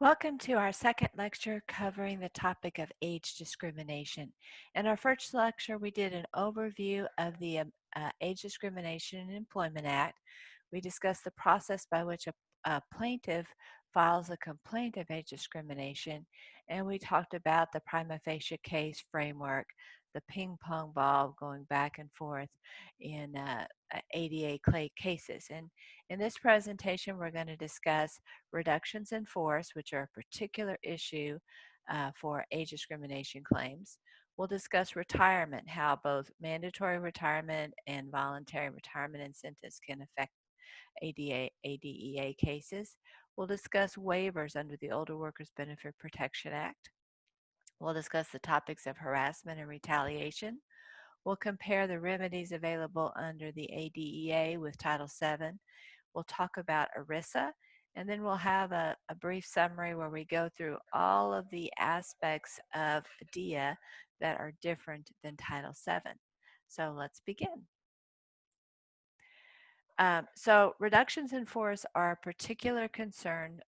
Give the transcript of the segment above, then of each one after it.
Welcome to our second lecture covering the topic of age discrimination. In our first lecture, we did an overview of the Age Discrimination and Employment Act. We discussed the process by which a plaintiff files a complaint of age discrimination, and we talked about the Prima Facie case framework, the ping pong ball going back and forth in ADEA cases. And in this presentation, we're going to discuss reductions in force, which are a particular issue for age discrimination claims. We'll discuss retirement, how both mandatory retirement and voluntary retirement incentives can affect ADEA cases. We'll discuss waivers under the Older Workers Benefit Protection Act. We'll discuss the topics of harassment and retaliation. We'll compare the remedies available under the ADEA with Title VII. We'll talk about ERISA, and then we'll have a brief summary where we go through all of the aspects of ADEA that are different than Title VII. So let's begin. So reductions in force are a particular concern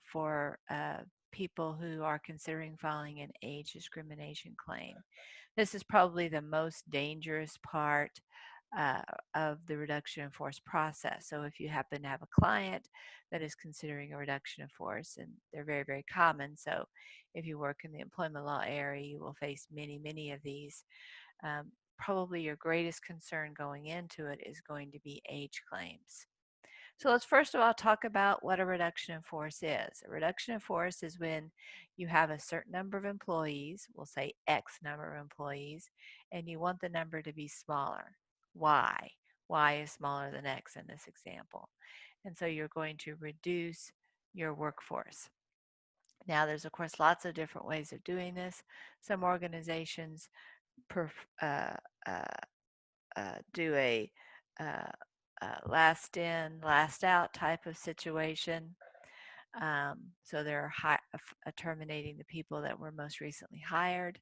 for people who are considering filing an age discrimination claim. This is probably the most dangerous part of the reduction in force process. So if you happen to have a client that is considering a reduction in force, and they're very, very common. So if you work in the employment law area, you will face many, many of these. Probably your greatest concern going into it is going to be age claims. So let's first of all talk about what a reduction in force is. A reduction in force is when you have a certain number of employees, we'll say X number of employees, and you want the number to be smaller. Y. Y is smaller than X in this example. And so you're going to reduce your workforce. Now, there's, of course, lots of different ways of doing this. Some organizations do a last in, last out type of situation. So they're terminating the people that were most recently hired.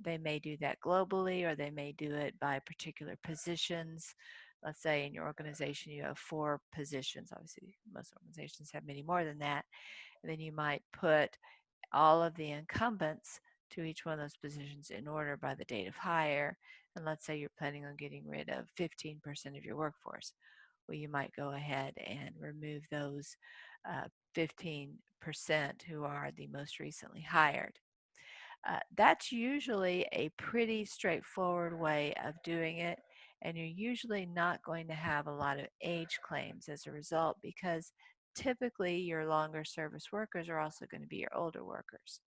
They may do that globally, or they may do it by particular positions. Let's say in your organization you have 4 positions. Obviously, most organizations have many more than that. And then you might put all of the incumbents to each one of those positions in order by the date of hire. And let's say you're planning on getting rid of 15% of your workforce. Well, you might go ahead and remove those 15% who are the most recently hired. That's usually a pretty straightforward way of doing it, and you're usually not going to have a lot of age claims as a result, because typically your longer service workers are also going to be your older workers.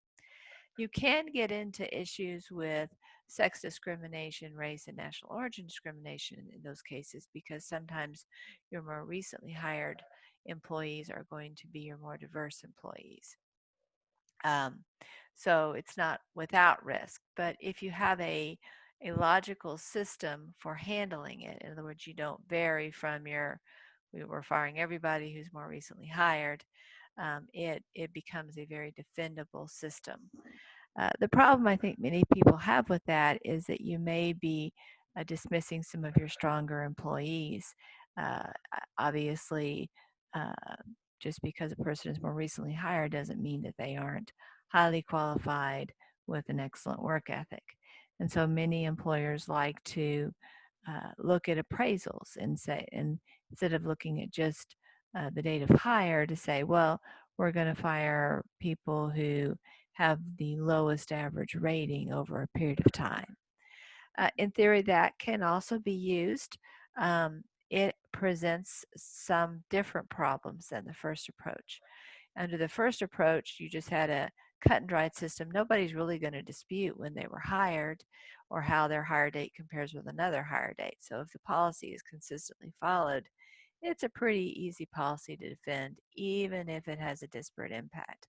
You can get into issues with sex discrimination, race, and national origin discrimination in those cases, because sometimes your more recently hired employees are going to be your more diverse employees. So it's not without risk, but if you have a logical system for handling it, in other words, you don't vary from we're firing everybody who's more recently hired, it becomes a very defendable system. The problem I think many people have with that is that you may be dismissing some of your stronger employees. Obviously, just because a person is more recently hired doesn't mean that they aren't highly qualified with an excellent work ethic. And so many employers like to look at appraisals and say, and instead of looking at just the date of hire, to say, well, we're going to fire people who have the lowest average rating over a period of time. In theory, that can also be used. It presents some different problems than the first approach. Under the first approach, you just had a cut and dried system. Nobody's really going to dispute when they were hired or how their hire date compares with another hire date. So if the policy is consistently followed, it's a pretty easy policy to defend, even if it has a disparate impact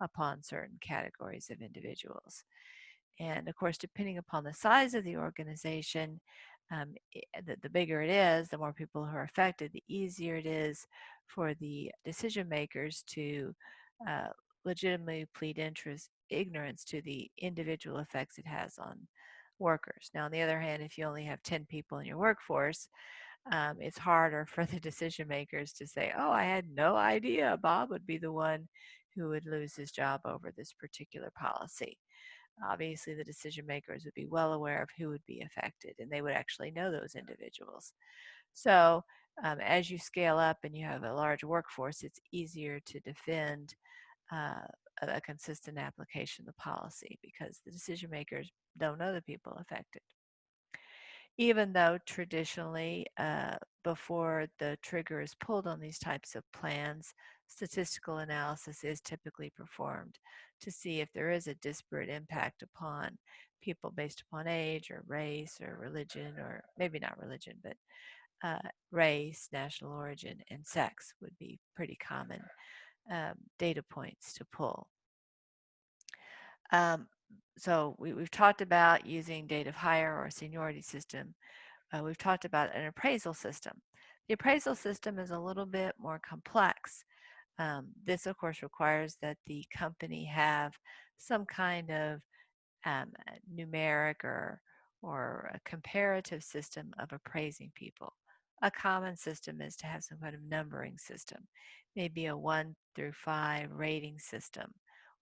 upon certain categories of individuals. And of course, depending upon the size of the organization, the bigger it is, the more people who are affected, the easier it is for the decision makers to legitimately plead ignorance to the individual effects it has on workers. Now, on the other hand, if you only have 10 people in your workforce, it's harder for the decision makers to say, oh, I had no idea Bob would be the one who would lose his job over this particular policy. Obviously, the decision makers would be well aware of who would be affected, and they would actually know those individuals. So, as you scale up and you have a large workforce, it's easier to defend uh, a consistent application of the policy because the decision makers don't know the people affected. Even though traditionally, before the trigger is pulled on these types of plans, statistical analysis is typically performed to see if there is a disparate impact upon people based upon age or race or religion, or maybe not religion, but race, national origin, and sex would be pretty common data points to pull. Um, so we've talked about using date of hire or seniority system. We've talked about an appraisal system. The appraisal system is a little bit more complex. This, of course, requires that the company have some kind of numeric or a comparative system of appraising people. A common system is to have some kind of numbering system, maybe a 1 through 5 rating system.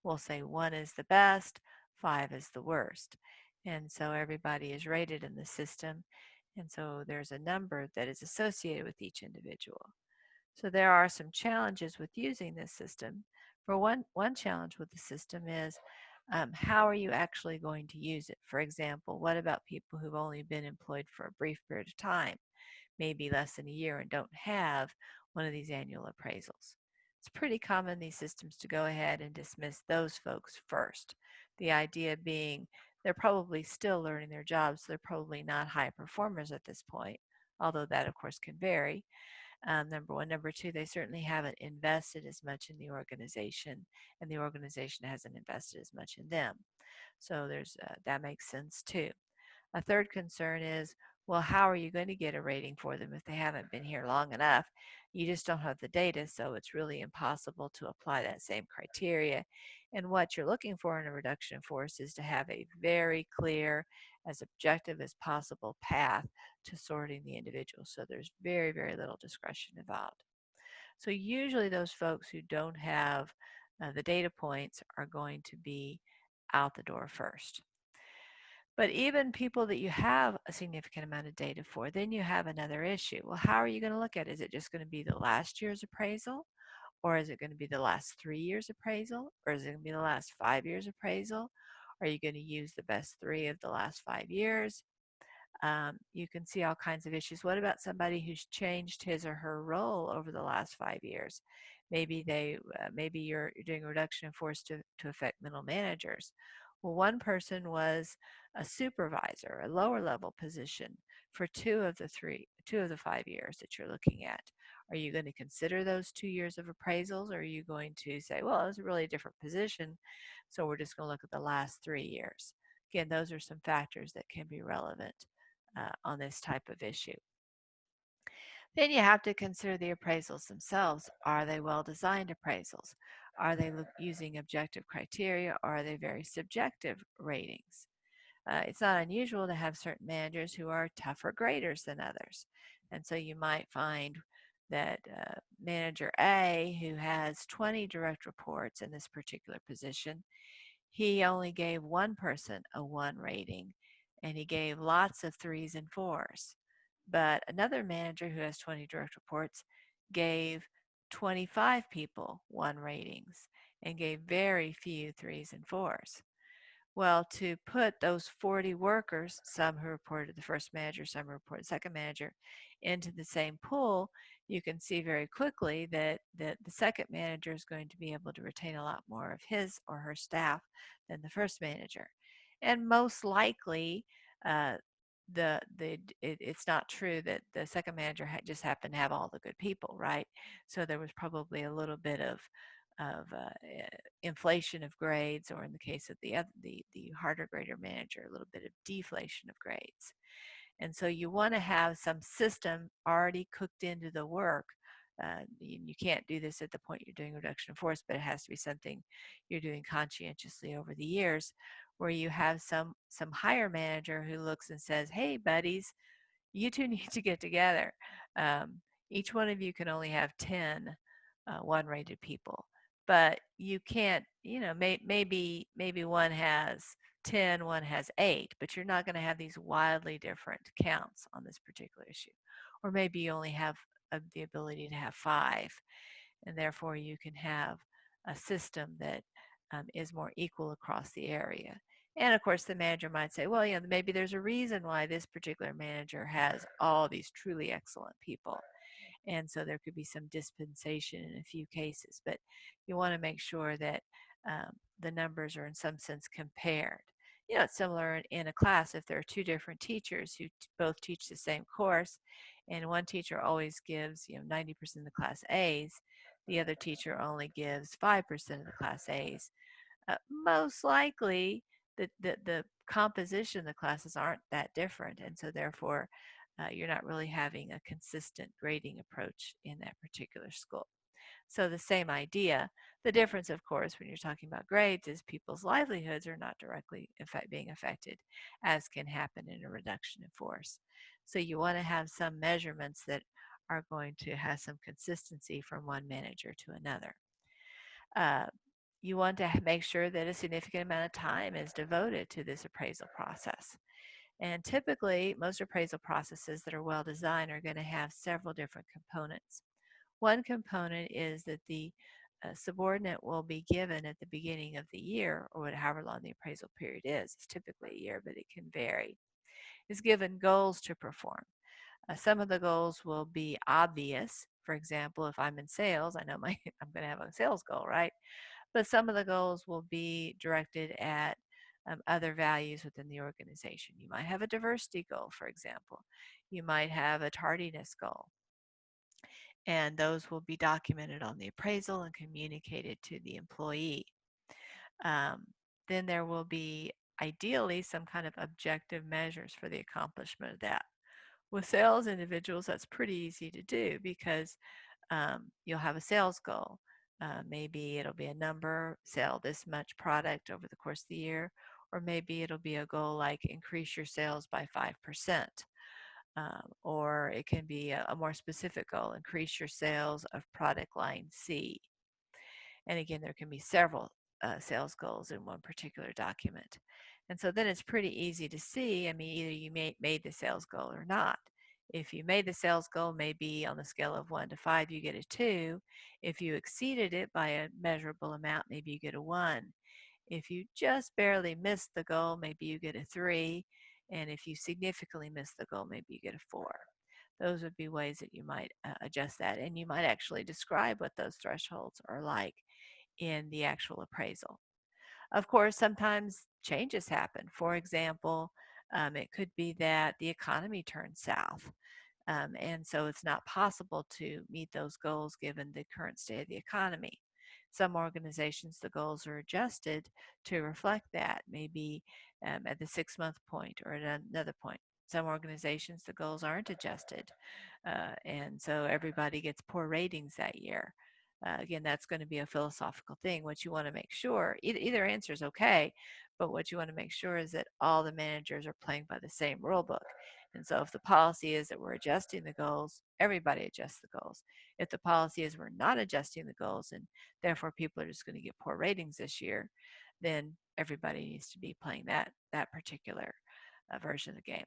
We'll say 1 is the best, 5 is the worst. And so everybody is rated in the system. And so there's a number that is associated with each individual. So there are some challenges with using this system. For one challenge with the system is how are you actually going to use it? For example, what about people who've only been employed for a brief period of time, maybe less than a year, and don't have one of these annual appraisals? It's pretty common in these systems to go ahead and dismiss those folks first. The idea being they're probably still learning their jobs, so they're probably not high performers at this point, although that, of course, can vary. Number one. Number two, they certainly haven't invested as much in the organization, and the organization hasn't invested as much in them. So there's that makes sense too. A third concern is, well, how are you going to get a rating for them if they haven't been here long enough? You just don't have the data, so it's really impossible to apply that same criteria. And what you're looking for in a reduction in force is to have a very clear, as objective as possible path to sorting the individual. So there's very, very little discretion involved. So usually those folks who don't have the data points are going to be out the door first. But even people that you have a significant amount of data for, then you have another issue. Well, how are you going to look at it? Is it just going to be the last year's appraisal? Or is it going to be the last 3 years appraisal? Or is it going to be the last 5 years appraisal? Are you going to use the best 3 of the last 5 years? You can see all kinds of issues. What about somebody who's changed his or her role over the last 5 years? Maybe maybe you're doing a reduction in force to affect middle managers. Well, one person was a supervisor, a lower level position for 2 of the 5 years that you're looking at. Are you going to consider those 2 years of appraisals, or are you going to say, well, it's a really different position, so we're just going to look at the last 3 years? Again, those are some factors that can be relevant on this type of issue. Then you have to consider the appraisals themselves. Are they well-designed appraisals? Are they using objective criteria, or are they very subjective ratings? It's not unusual to have certain managers who are tougher graders than others. And so you might find that manager A, who has 20 direct reports in this particular position, he only gave one person a 1 rating, and he gave lots of 3s and 4s. But another manager who has 20 direct reports gave 25 people 1 ratings and gave very few 3s and 4s. Well, to put those 40 workers, some who reported the first manager, some who reported the second manager, into the same pool, you can see very quickly that the second manager is going to be able to retain a lot more of his or her staff than the first manager. And most likely, it's not true that the second manager just happened to have all the good people, right? So there was probably a little bit of inflation of grades, or in the case of the harder grader manager, a little bit of deflation of grades. And so you want to have some system already cooked into the work. You can't do this at the point you're doing reduction in force, but it has to be something you're doing conscientiously over the years, where you have some higher manager who looks and says, hey buddies, you two need to get together. Each one of you can only have 10 1 rated people. but you can't, maybe one has 10, one has 8, but you're not going to have these wildly different counts on this particular issue. Or maybe you only have the ability to have 5, and therefore you can have a system that is more equal across the area. And of course, the manager might say, well, maybe there's a reason why this particular manager has all these truly excellent people. And so there could be some dispensation in a few cases, but you want to make sure that the numbers are in some sense compared. It's similar in a class if there are two different teachers who both teach the same course, and one teacher always gives 90% of the class A's, the other teacher only gives 5% of the class A's. Most likely, the composition of the classes aren't that different, and so therefore you're not really having a consistent grading approach in that particular school. So the same idea. The difference, of course, when you're talking about grades is people's livelihoods are not directly being affected, as can happen in a reduction in force. So you want to have some measurements that are going to have some consistency from one manager to another. You want to make sure that a significant amount of time is devoted to this appraisal process. And typically, most appraisal processes that are well designed are going to have several different components. One component is that the subordinate will be given at the beginning of the year, or however long the appraisal period is. It's typically a year, but it can vary. Is given goals to perform. Some of the goals will be obvious. For example, if I'm in sales, I know I'm going to have a sales goal, right? But some of the goals will be directed at other values within the organization. You might have a diversity goal, for example. You might have a tardiness goal, and those will be documented on the appraisal and communicated to the employee. Then there will be ideally some kind of objective measures for the accomplishment of that. With sales individuals, that's pretty easy to do because you'll have a sales goal. Maybe it'll be a number, sell this much product over the course of the year, or maybe it'll be a goal like increase your sales by 5%. Or it can be a more specific goal, increase your sales of product line C. And again, there can be several sales goals in one particular document. And so then it's pretty easy to see, either you made the sales goal or not. If you made the sales goal, maybe on the scale of 1 to 5, you get a 2. If you exceeded it by a measurable amount, maybe you get a 1. If you just barely missed the goal, maybe you get a 3. And if you significantly miss the goal, maybe you get a 4. Those would be ways that you might adjust that. And you might actually describe what those thresholds are like in the actual appraisal. Of course, sometimes changes happen. For example, it could be that the economy turns south. And so it's not possible to meet those goals given the current state of the economy. Some organizations, the goals are adjusted to reflect that, maybe at the 6-month point or at another point. Some organizations, the goals aren't adjusted. And so everybody gets poor ratings that year. Again, that's going to be a philosophical thing. What you want to make sure, either answer is okay, but what you want to make sure is that all the managers are playing by the same rule book. And so if the policy is that we're adjusting the goals, everybody adjusts the goals. If the policy is we're not adjusting the goals and therefore people are just going to get poor ratings this year, then everybody needs to be playing that particular version of the game.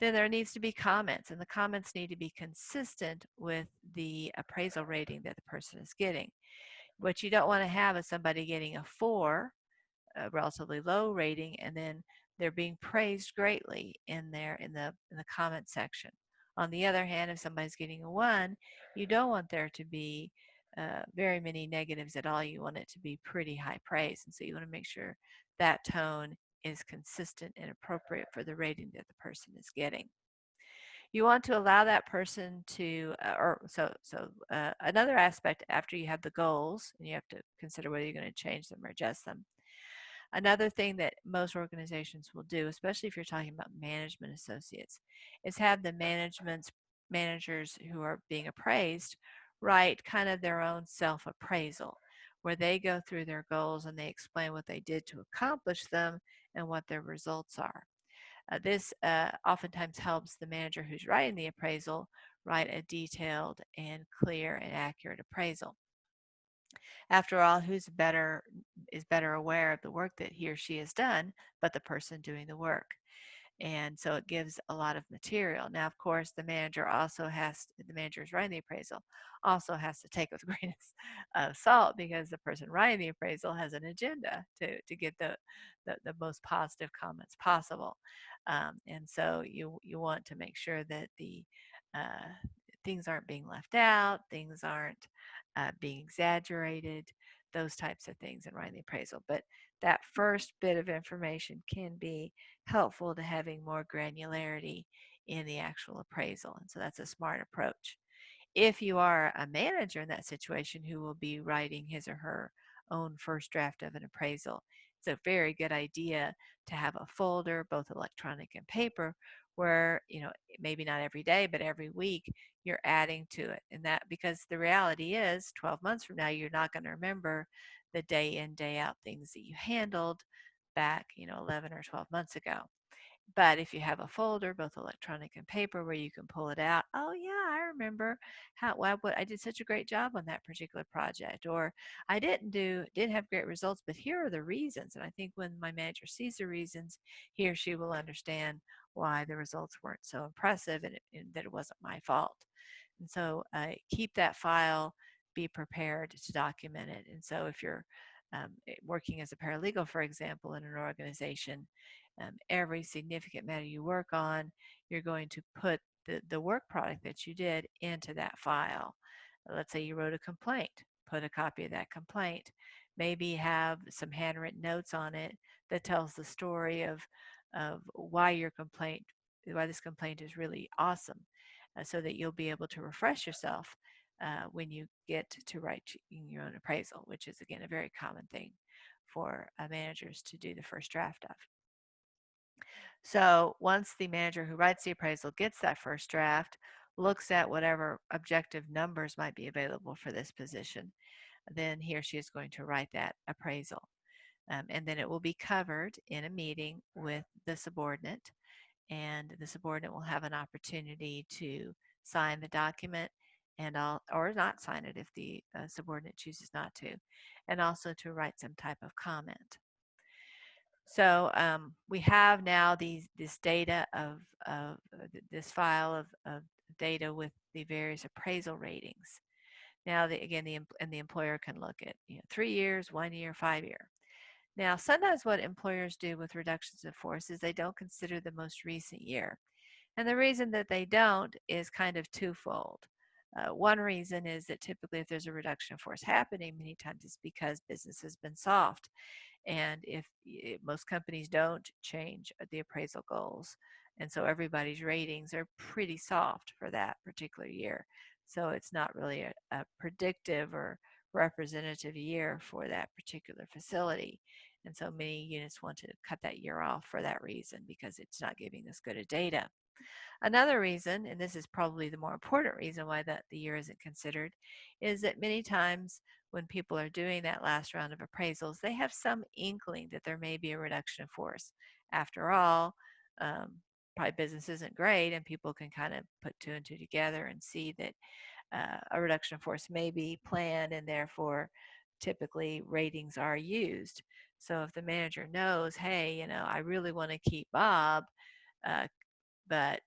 Then there needs to be comments, and the comments need to be consistent with the appraisal rating that the person is getting. What you don't want to have is somebody getting a 4, a relatively low rating, and then they're being praised greatly in the comment section. On the other hand, if somebody's getting a 1, you don't want there to be very many negatives at all. You want it to be pretty high praise, and so you want to make sure that tone is consistent and appropriate for the rating that the person is getting. You want to allow that person to, another aspect after you have the goals, and you have to consider whether you're going to change them or adjust them. Another thing that most organizations will do, especially if you're talking about management associates, is have the managers who are being appraised write kind of their own self-appraisal, where they go through their goals and they explain what they did to accomplish them and what their results are. This oftentimes helps the manager who's writing the appraisal write a detailed and clear and accurate appraisal. After all, who's better is better aware of the work that he or she has done, but the person doing the work. And so it gives a lot of material. Now, of course, the manager who's writing the appraisal also has to take with a grain of salt, because the person writing the appraisal has an agenda to get the most positive comments possible. And so you want to make sure that the uh, things aren't being left out, things aren't being exaggerated, those types of things in writing the appraisal. But that first bit of information can be helpful to having more granularity in the actual appraisal. And so that's a smart approach. If you are a manager in that situation who will be writing his or her own first draft of an appraisal, it's a very good idea to have a folder, both electronic and paper, where, maybe not every day, but every week you're adding to it. And that, because the reality is 12 months from now, you're not going to remember the day in, day out things that you handled back, 11 or 12 months ago. But if you have a folder, both electronic and paper, where you can pull it out, oh yeah, I remember what I did such a great job on that particular project, or I didn't have great results, but here are the reasons. And I think when my manager sees the reasons, he or she will understand why the results weren't so impressive, and that it wasn't my fault. And so keep that file, be prepared to document it. And so if you're working as a paralegal, for example, in an organization, every significant matter you work on, you're going to put the work product that you did into that file. Let's say you wrote a complaint, put a copy of that complaint. Maybe have some handwritten notes on it that tells the story of why this complaint is really awesome, so that you'll be able to refresh yourself when you get to write your own appraisal, which is, again, a very common thing for managers to do the first draft of. So once the manager who writes the appraisal gets that first draft, looks at whatever objective numbers might be available for this position, then he or she is going to write that appraisal. And then it will be covered in a meeting with the subordinate, and the subordinate will have an opportunity to sign the document or not sign it if the subordinate chooses not to, and also to write some type of comment. So we have now this data of this file of data with the various appraisal ratings. Now, the employer can look at 3 years, 1 year, 5 year. Now, sometimes what employers do with reductions in force is they don't consider the most recent year. And the reason that they don't is kind of twofold. One reason is that typically if there's a reduction in force happening, many times it's because business has been soft. And if most companies don't change the appraisal goals, and so everybody's ratings are pretty soft for that particular year. So it's not really a predictive or representative year for that particular facility. And so many units want to cut that year off for that reason, because it's not giving us good data. Another reason, and this is probably the more important reason why the year isn't considered, is that many times when people are doing that last round of appraisals, they have some inkling that there may be a reduction in force. After all, probably business isn't great, and people can kind of put two and two together and see that a reduction in force may be planned, and therefore typically ratings are used. So if the manager knows, hey, I really want to keep Bob, uh, but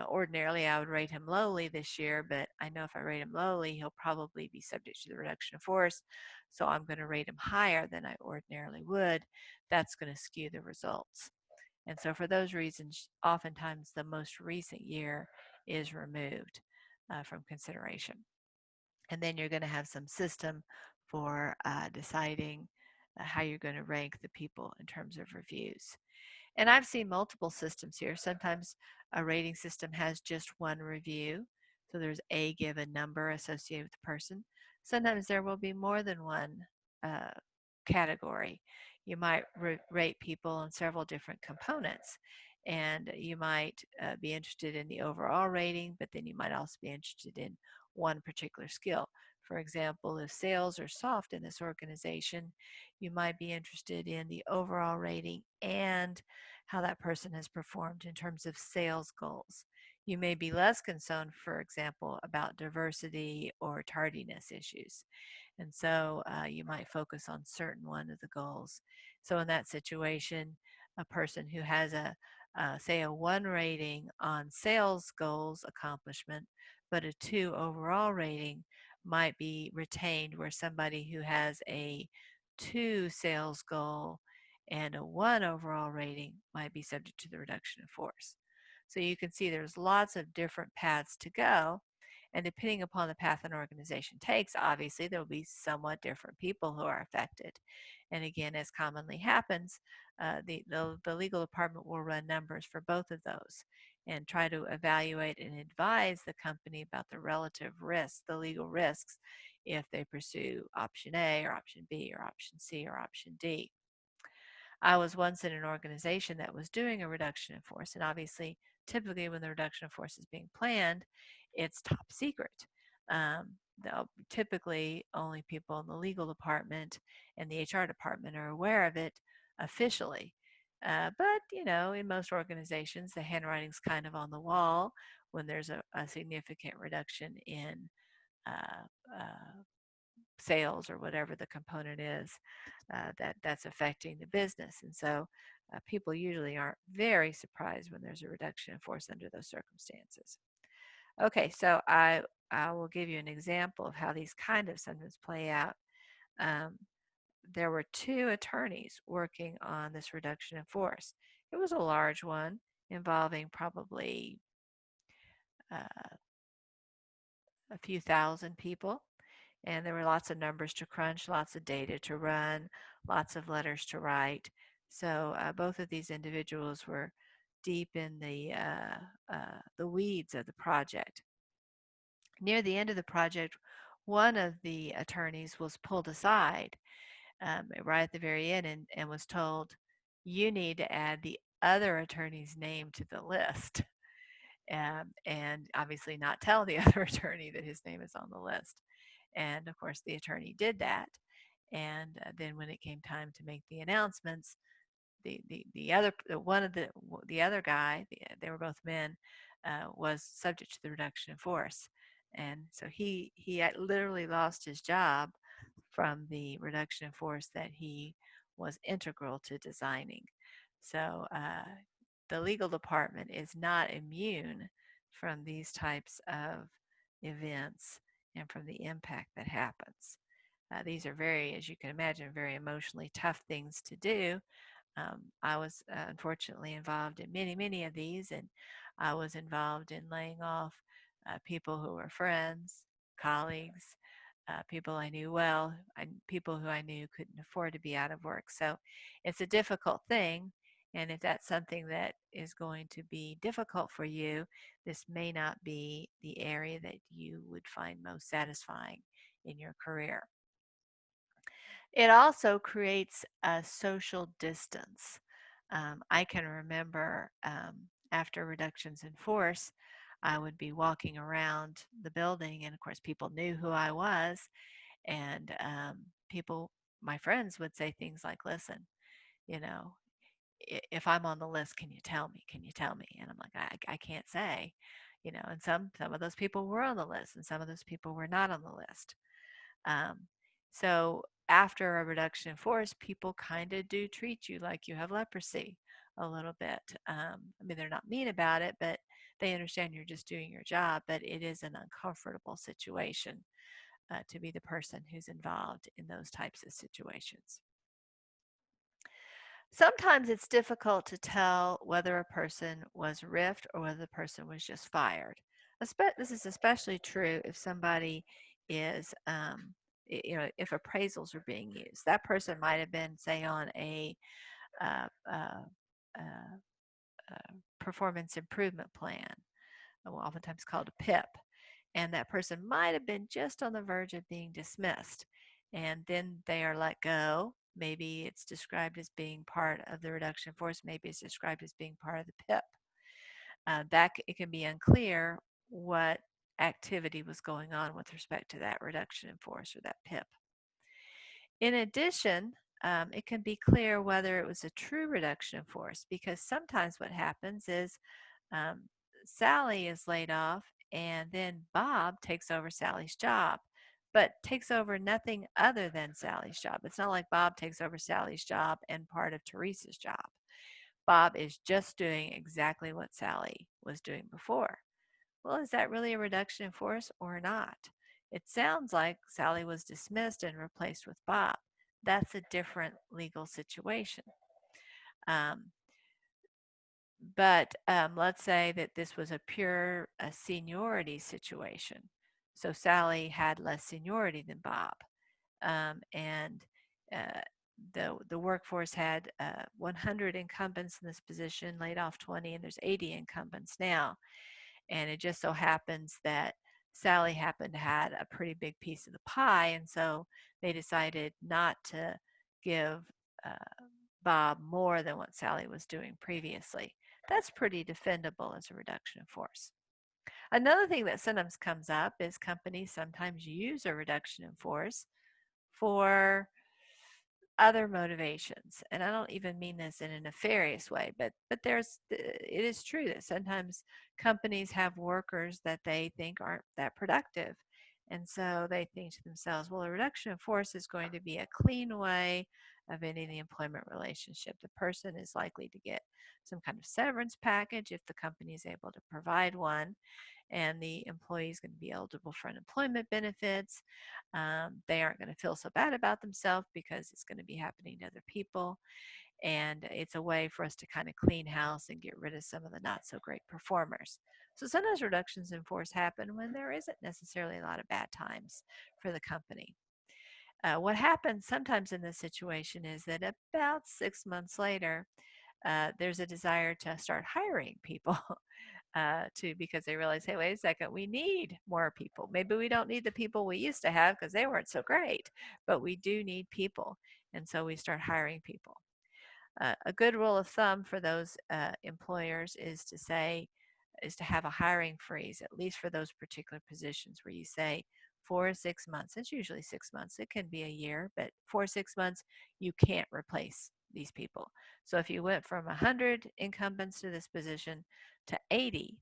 ordinarily I would rate him lowly this year, but I know if I rate him lowly, he'll probably be subject to the reduction of force, so I'm going to rate him higher than I ordinarily would. That's going to skew the results. And so for those reasons, oftentimes the most recent year is removed from consideration. And then you're going to have some system for deciding how you're going to rank the people in terms of reviews. And I've seen multiple systems here. Sometimes a rating system has just one review, so there's a given number associated with the person. Sometimes there will be more than one uh, category. You might rate people on several different components, and you might be interested in the overall rating, but then you might also be interested in one particular skill. For example, if sales are soft in this organization, you might be interested in the overall rating and how that person has performed in terms of sales goals. You may be less concerned, for example, about diversity or tardiness issues. And so you might focus on certain one of the goals. So in that situation, a person who has say a 1 rating on sales goals accomplishment, but a 2 overall rating might be retained, where somebody who has a 2 sales goal and a 1 overall rating might be subject to the reduction in force. So you can see there's lots of different paths to go. And depending upon the path an organization takes, obviously there will be somewhat different people who are affected. And again, as commonly happens, the legal department will run numbers for both of those and try to evaluate and advise the company about the relative risks, the legal risks, if they pursue option A or option B or option C or option D. I was once in an organization that was doing a reduction in force, and obviously, typically when the reduction in force is being planned, it's top secret. Typically, only people in the legal department and the HR department are aware of it officially. But, in most organizations, the handwriting's kind of on the wall when there's a significant reduction in uh, uh, sales or whatever the component is that's affecting the business. And so people usually aren't very surprised when there's a reduction in force under those circumstances. Okay, so I will give you an example of how these kind of sometimes play out. Um, there were 2 attorneys working on this reduction in force. It was a large one involving probably uh, a few thousand people. And there were lots of numbers to crunch, lots of data to run, lots of letters to write. So both of these individuals were deep in the weeds of the project. Near the end of the project, one of the attorneys was pulled aside right at the very end and was told, "You need to add the other attorney's name to the list." And obviously not tell the other attorney that his name is on the list. And of course, the attorney did that. And then when it came time to make the announcements, the other one of the other guy, they were both men, was subject to the reduction in force, and so he literally lost his job from the reduction in force that he was integral to designing. So the legal department is not immune from these types of events and from the impact that happens. These are very, as you can imagine, very emotionally tough things to do. I was unfortunately involved in many, many of these, and I was involved in laying off people who were friends, colleagues, people I knew well, people who I knew couldn't afford to be out of work. So it's a difficult thing. And if that's something that is going to be difficult for you, this may not be the area that you would find most satisfying in your career. It also creates a social distance. I can remember after reductions in force, I would be walking around the building, and of course, people knew who I was, and people, my friends, would say things like, "Listen, you know, if I'm on the list, can you tell me? Can you tell me?" And I'm like, I can't say, And some of those people were on the list, and some of those people were not on the list. Um, so after a reduction in force, people kind of do treat you like you have leprosy a little bit. I mean, they're not mean about it, but they understand you're just doing your job. But it is an uncomfortable situation to be the person who's involved in those types of situations. Sometimes it's difficult to tell whether a person was RIF'd or whether the person was just fired. This is especially true if somebody is, if appraisals are being used. That person might have been, say, on a uh, uh, uh, performance improvement plan, oftentimes called a PIP, and that person might have been just on the verge of being dismissed, and then they are let go. Maybe it's described as being part of the reduction in force. Maybe it's described as being part of the PIP. It can be unclear what activity was going on with respect to that reduction in force or that PIP. In addition, it can be clear whether it was a true reduction in force, because sometimes what happens is um, Sally is laid off and then Bob takes over Sally's job. but takes over nothing other than Sally's job. It's not like Bob takes over Sally's job and part of Teresa's job. Bob is just doing exactly what Sally was doing before. Well, is that really a reduction in force or not? It sounds like Sally was dismissed and replaced with Bob. That's a different legal situation. Um, but let's say that this was a pure seniority situation. So Sally had less seniority than Bob. And uh, the workforce had 100 incumbents in this position, laid off 20, and there's 80 incumbents now. And it just so happens that Sally happened to have a pretty big piece of the pie, and so they decided not to give uh, Bob more than what Sally was doing previously. That's pretty defendable as a reduction in force. Another thing that sometimes comes up is companies sometimes use a reduction in force for other motivations. And I don't even mean this in a nefarious way, but it is true that sometimes companies have workers that they think aren't that productive. And so they think to themselves, well, a reduction in force is going to be a clean way of ending the employment relationship. The person is likely to get some kind of severance package if the company is able to provide one, and the employee is going to be eligible for unemployment benefits. They aren't going to feel so bad about themselves because it's going to be happening to other people. And it's a way for us to kind of clean house and get rid of some of the not so great performers. So sometimes reductions in force happen when there isn't necessarily a lot of bad times for the company. What happens sometimes in this situation is that about 6 months later, there's a desire to start hiring people because they realize, hey, wait a second, we need more people. Maybe we don't need the people we used to have because they weren't so great, but we do need people. And so we start hiring people. A good rule of thumb for those employers is to have a hiring freeze, at least for those particular positions where you say 4 or 6 months. It's usually 6 months. It can be a year, but 4 or 6 months, you can't replace these people. So if you went from 100 incumbents to this position to 80,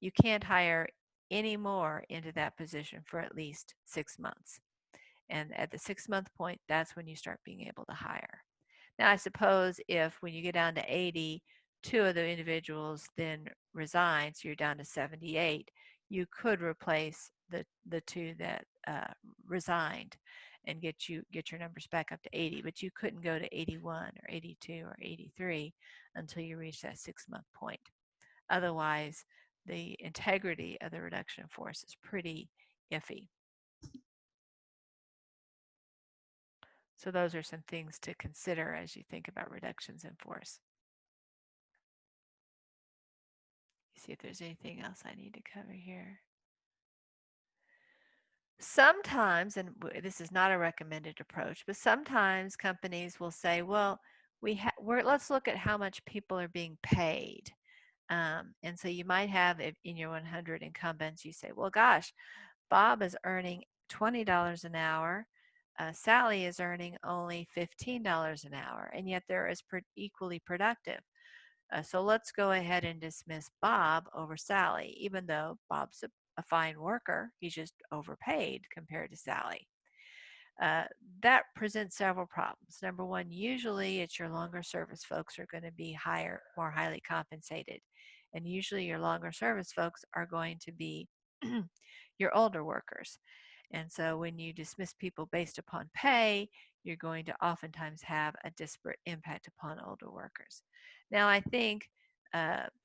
you can't hire any more into that position for at least 6 months. And at the 6 month point, that's when you start being able to hire. Now, I suppose if when you get down to 80, two of the individuals then resign, so you're down to 78, you could replace the two that resigned and get your numbers back up to 80, but you couldn't go to 81 or 82 or 83 until you reach that 6 month point. Otherwise, the integrity of the reduction in force is pretty iffy. So those are some things to consider as you think about reductions in force. See if there's anything else I need to cover here. Sometimes, and this is not a recommended approach, but sometimes companies will say, well, let's look at how much people are being paid. And so you might have in your 100 incumbents, you say, well, gosh, Bob is earning $20 an hour. Sally is earning only $15 an hour, and yet they're as equally productive. So let's go ahead and dismiss Bob over Sally, even though Bob's a fine worker. He's just overpaid compared to Sally. Uh, that presents several problems. Number one, usually it's your longer service folks are going to be more highly compensated. And usually your longer service folks are going to be your older workers. And so when you dismiss people based upon pay, you're going to oftentimes have a disparate impact upon older workers. Now, I think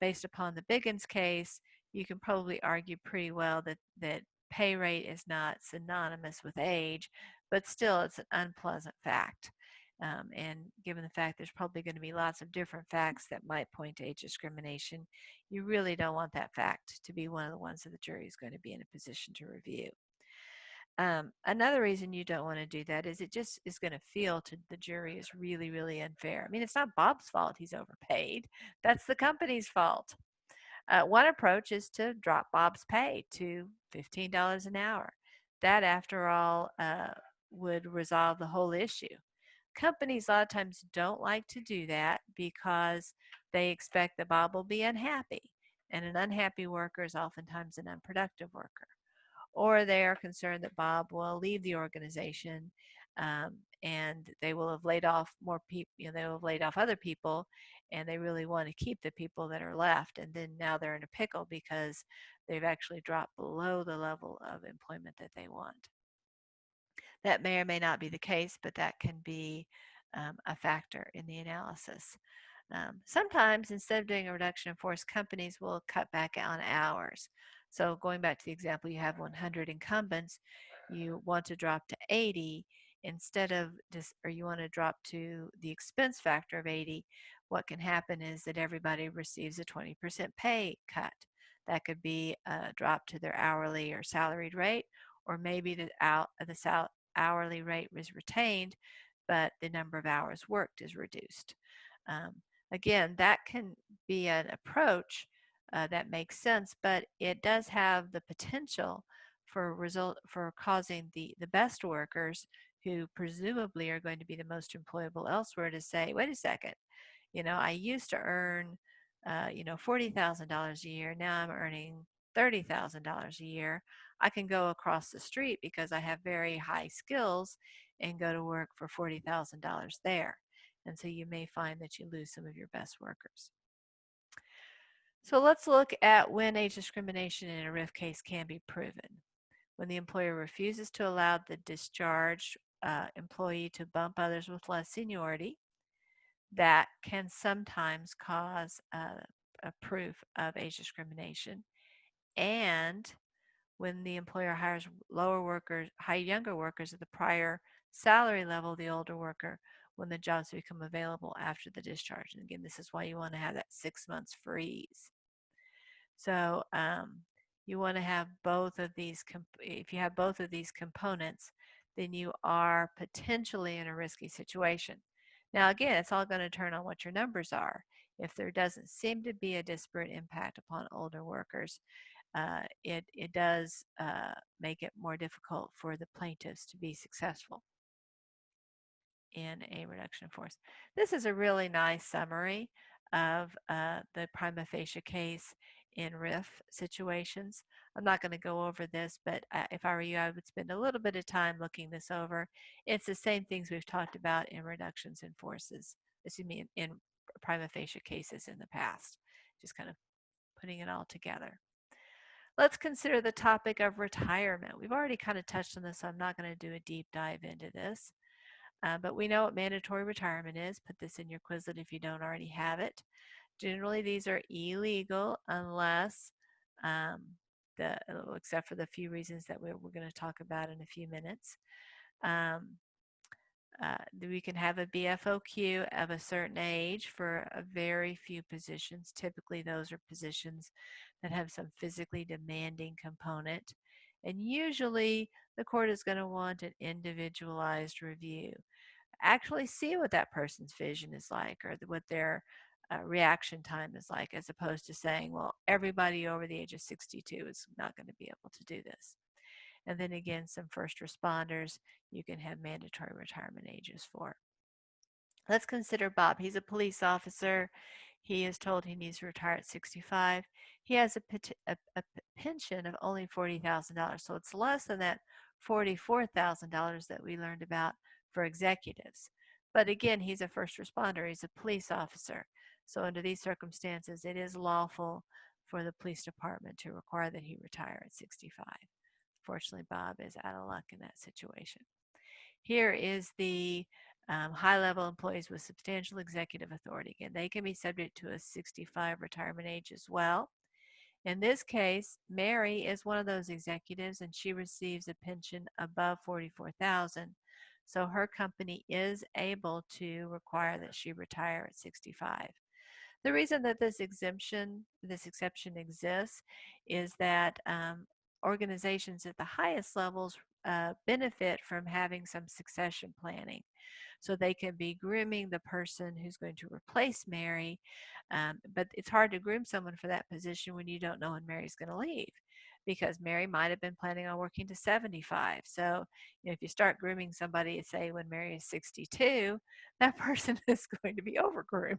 based upon the Biggins case, you can probably argue pretty well that pay rate is not synonymous with age, but still it's an unpleasant fact. And given the fact there's probably going to be lots of different facts that might point to age discrimination, you really don't want that fact to be one of the ones that the jury is going to be in a position to review. Another reason you don't want to do that is it just is going to feel to the jury is really, really unfair. I mean, it's not Bob's fault he's overpaid. That's the company's fault. One approach is to drop Bob's pay to $15 an hour. That, after all, would resolve the whole issue. Companies a lot of times don't like to do that because they expect that Bob will be unhappy. And an unhappy worker is oftentimes an unproductive worker. or they are concerned that Bob will leave the organization, and they will have laid off more people, they will have laid off other people, and they really want to keep the people that are left. And then now they're in a pickle because they've actually dropped below the level of employment that they want. That may or may not be the case, but that can be a factor in the analysis. Sometimes, instead of doing a reduction in force, companies will cut back on hours. So going back to the example, you have 100 incumbents, you want to drop to 80 instead of this, or you want to drop to the expense factor of 80. What can happen is that everybody receives a 20% pay cut. That could be a drop to their hourly or salaried rate, or maybe the hourly rate was retained, but the number of hours worked is reduced. Again, that can be an approach that makes sense, but it does have the potential for causing the best workers, who presumably are going to be the most employable elsewhere, to say, wait a second, I used to earn $40,000 a year. Now I'm earning $30,000 a year. I can go across the street because I have very high skills and go to work for $40,000 there. And so you may find that you lose some of your best workers. So let's look at when age discrimination in a RIF case can be proven. When the employer refuses to allow the discharged employee to bump others with less seniority, that can sometimes cause a proof of age discrimination. And when the employer hires younger workers at the prior salary level of the older worker, when the jobs become available after the discharge. And again, this is why you want to have that 6 months freeze. So you want to have both of these. If you have both of these components, then you are potentially in a risky situation. Now, again, it's all going to turn on what your numbers are. If there doesn't seem to be a disparate impact upon older workers, it does make it more difficult for the plaintiffs to be successful in a reduction in force. This is a really nice summary of the prima facie case in RIF situations. I'm not going to go over this, but if I were you, I would spend a little bit of time looking this over. It's the same things we've talked about in reductions in forces, in prima facie cases in the past, just kind of putting it all together. Let's consider the topic of retirement. We've already kind of touched on this, so I'm not going to do a deep dive into this. But we know what mandatory retirement is. Put this in your Quizlet if you don't already have it. Generally, these are illegal unless, except for the few reasons that we're going to talk about in a few minutes. We can have a BFOQ of a certain age for a very few positions. Typically, those are positions that have some physically demanding component. And usually, the court is going to want an individualized review. Actually see what that person's vision is like, or what their reaction time is like, as opposed to saying, well, everybody over the age of 62 is not going to be able to do this. And then again, some first responders you can have mandatory retirement ages for. Let's consider Bob. He's a police officer. He is told he needs to retire at 65. He has a pension of only $40,000, so it's less than that $44,000 that we learned about for executives. But again, he's a first responder. He's a police officer. So under these circumstances, it is lawful for the police department to require that he retire at 65. Fortunately, Bob is out of luck in that situation. Here is the high-level employees with substantial executive authority. Again, they can be subject to a 65 retirement age as well. In this case, Mary is one of those executives, and she receives a pension above $44,000. So her company is able to require that she retire at 65. The reason that this exception exists is that organizations at the highest levels benefit from having some succession planning. So they can be grooming the person who's going to replace Mary, but it's hard to groom someone for that position when you don't know when Mary's going to leave, because Mary might have been planning on working to 75. So if you start grooming somebody, say when Mary is 62, that person is going to be overgroomed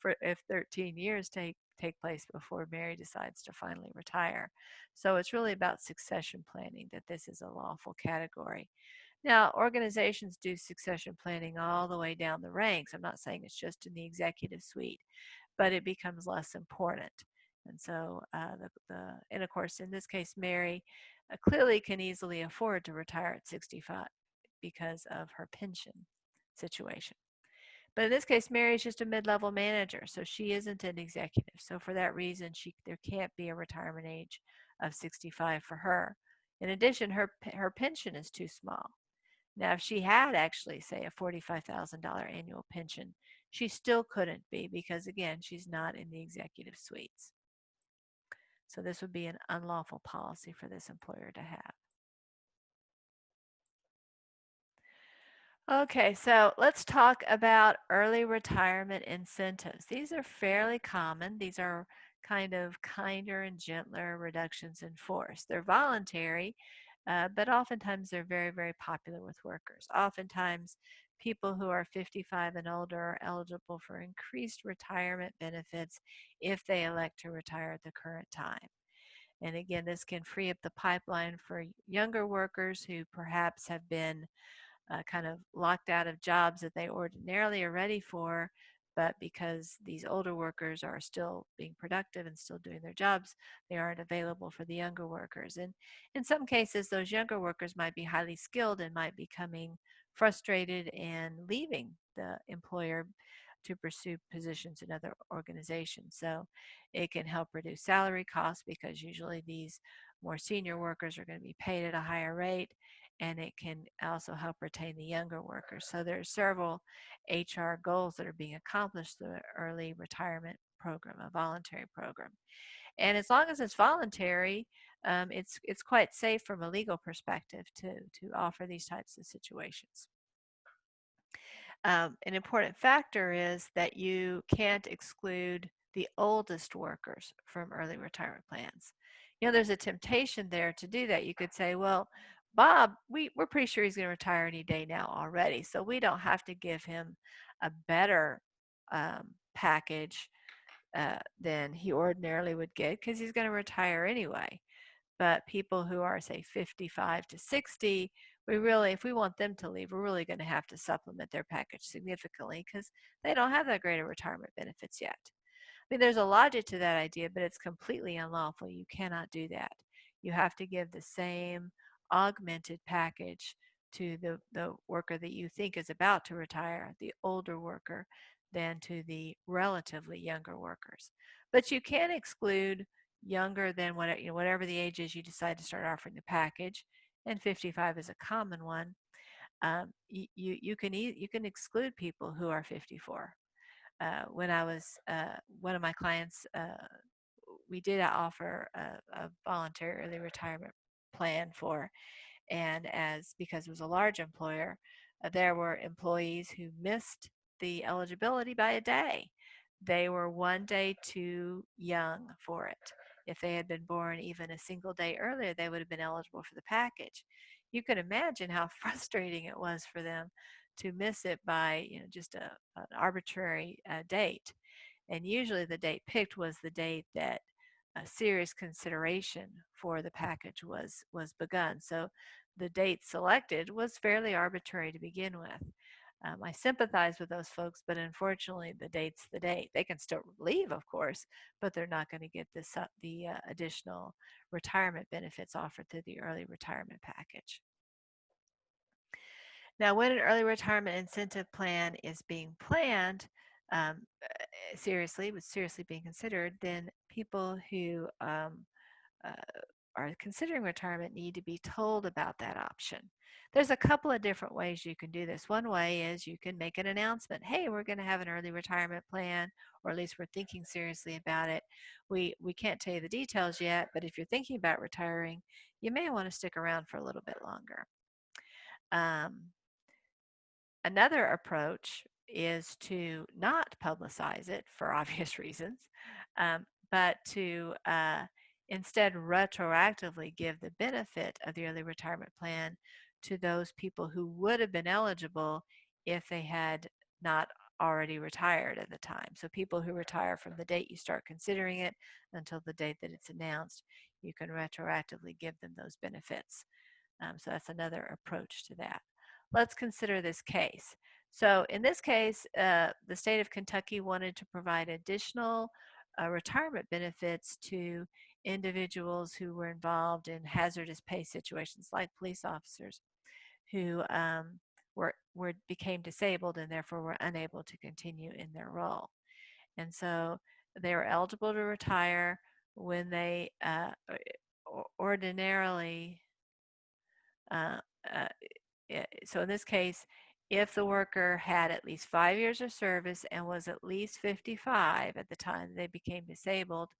for if 13 years take take place before Mary decides to finally retire. So it's really about succession planning that this is a lawful category. Now, organizations do succession planning all the way down the ranks. I'm not saying it's just in the executive suite, but it becomes less important. And so, and of course, in this case, Mary clearly can easily afford to retire at 65 because of her pension situation. But in this case, Mary is just a mid-level manager, so she isn't an executive. So for that reason, there can't be a retirement age of 65 for her. In addition, her pension is too small. Now, if she had actually, say, a $45,000 annual pension, she still couldn't be because, again, she's not in the executive suites. So this would be an unlawful policy for this employer to have. Okay, so let's talk about early retirement incentives. These are fairly common. These are kind of kinder and gentler reductions in force. They're voluntary, but oftentimes they're very, very popular with workers. Oftentimes, people who are 55 and older are eligible for increased retirement benefits if they elect to retire at the current time. And again, this can free up the pipeline for younger workers who perhaps have been kind of locked out of jobs that they ordinarily are ready for, but because these older workers are still being productive and still doing their jobs, they aren't available for the younger workers. And in some cases, those younger workers might be highly skilled and might be becoming frustrated and leaving the employer to pursue positions in other organizations. So it can help reduce salary costs because usually these more senior workers are going to be paid at a higher rate, and it can also help retain the younger workers. So there are several HR goals that are being accomplished through an early retirement program, a voluntary program. And as long as it's voluntary, it's quite safe from a legal perspective to offer these types of situations. An important factor is that you can't exclude the oldest workers from early retirement plans. You know, there's a temptation there to do that. You could say, well, Bob, we're pretty sure he's going to retire any day now already, so we don't have to give him a better package than he ordinarily would get because he's going to retire anyway. But people who are, say, 55 to 60, if we want them to leave, we're really going to have to supplement their package significantly because they don't have that great of retirement benefits yet. I mean, there's a logic to that idea, but it's completely unlawful. You cannot do that. You have to give the same augmented package to the worker that you think is about to retire, the older worker, than to the relatively younger workers. But you can exclude younger than whatever the age is you decide to start offering the package, and 55 is a common one. You can exclude people who are 54. When I was one of my clients, we did offer a voluntary early retirement plan for, and because it was a large employer, there were employees who missed the eligibility by a day. They were one day too young for it. If they had been born even a single day earlier, they would have been eligible for the package. You can imagine how frustrating it was for them to miss it by just an arbitrary date. And usually the date picked was the date that serious consideration for the package was begun. So the date selected was fairly arbitrary to begin with. I sympathize with those folks, but unfortunately, the date's the date. They can still leave, of course, but they're not going to get the additional retirement benefits offered through the early retirement package. Now, when an early retirement incentive plan is being planned, seriously being considered, then people who are considering retirement need to be told about that option. There's a couple of different ways you can do this. One way is you can make an announcement. Hey, we're going to have an early retirement plan, or at least we're thinking seriously about it. We can't tell you the details yet, but if you're thinking about retiring, you may want to stick around for a little bit longer. Another approach is to not publicize it for obvious reasons, but to instead retroactively give the benefit of the early retirement plan to those people who would have been eligible if they had not already retired at the time. So people who retire from the date you start considering it until the date that it's announced, you can retroactively give them those benefits. So that's another approach to that. Let's consider this case. So in this case, the state of Kentucky wanted to provide additional retirement benefits to individuals who were involved in hazardous pay situations, like police officers who became disabled and therefore were unable to continue in their role. And so they were eligible to retire when they ordinarily uh, uh, so in this case, if the worker had at least 5 years of service and was at least 55 at the time they became disabled,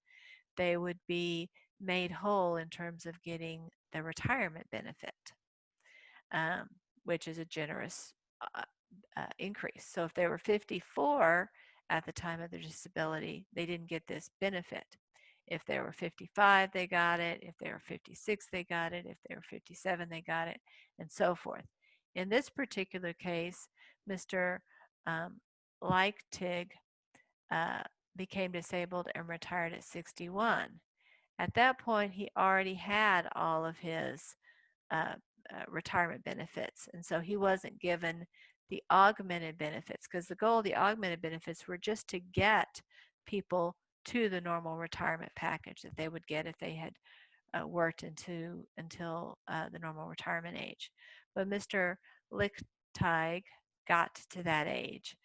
they would be made whole in terms of getting the retirement benefit, um, which is a generous increase. So if they were 54 at the time of their disability, they didn't get this benefit. If they were 55, they got it. If they were 56, they got it. If they were 57, they got it, and so forth. In this particular case, Mr. Leichtig became disabled and retired at 61. At that point, he already had all of his uh, retirement benefits, and so he wasn't given the augmented benefits, because the goal of the augmented benefits were just to get people to the normal retirement package that they would get if they had worked until the normal retirement age. But Mr. Lichtig got to that age.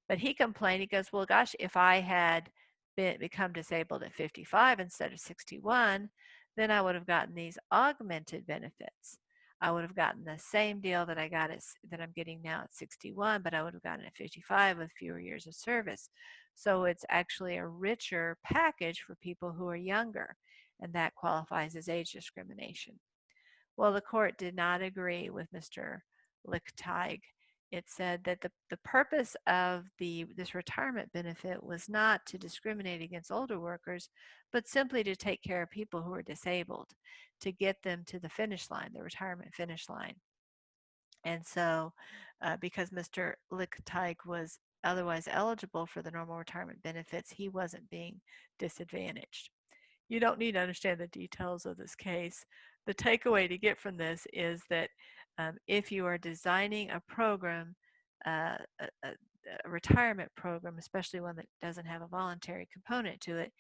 But he complained, he goes, well, gosh, if I had become disabled at 55 instead of 61, then I would have gotten these augmented benefits. I would have gotten the same deal that that I'm getting now at 61, but I would have gotten at 55 with fewer years of service. So it's actually a richer package for people who are younger, and that qualifies as age discrimination. Well, the court did not agree with Mr. Lichtig. It said that the purpose of this retirement benefit was not to discriminate against older workers, but simply to take care of people who are disabled, to get them to the finish line, the retirement finish line. And so, because Mr. Lichtig was otherwise eligible for the normal retirement benefits, he wasn't being disadvantaged. You don't need to understand the details of this case. The takeaway to get from this is that if you are designing a program, a retirement program, especially one that doesn't have a voluntary component to it,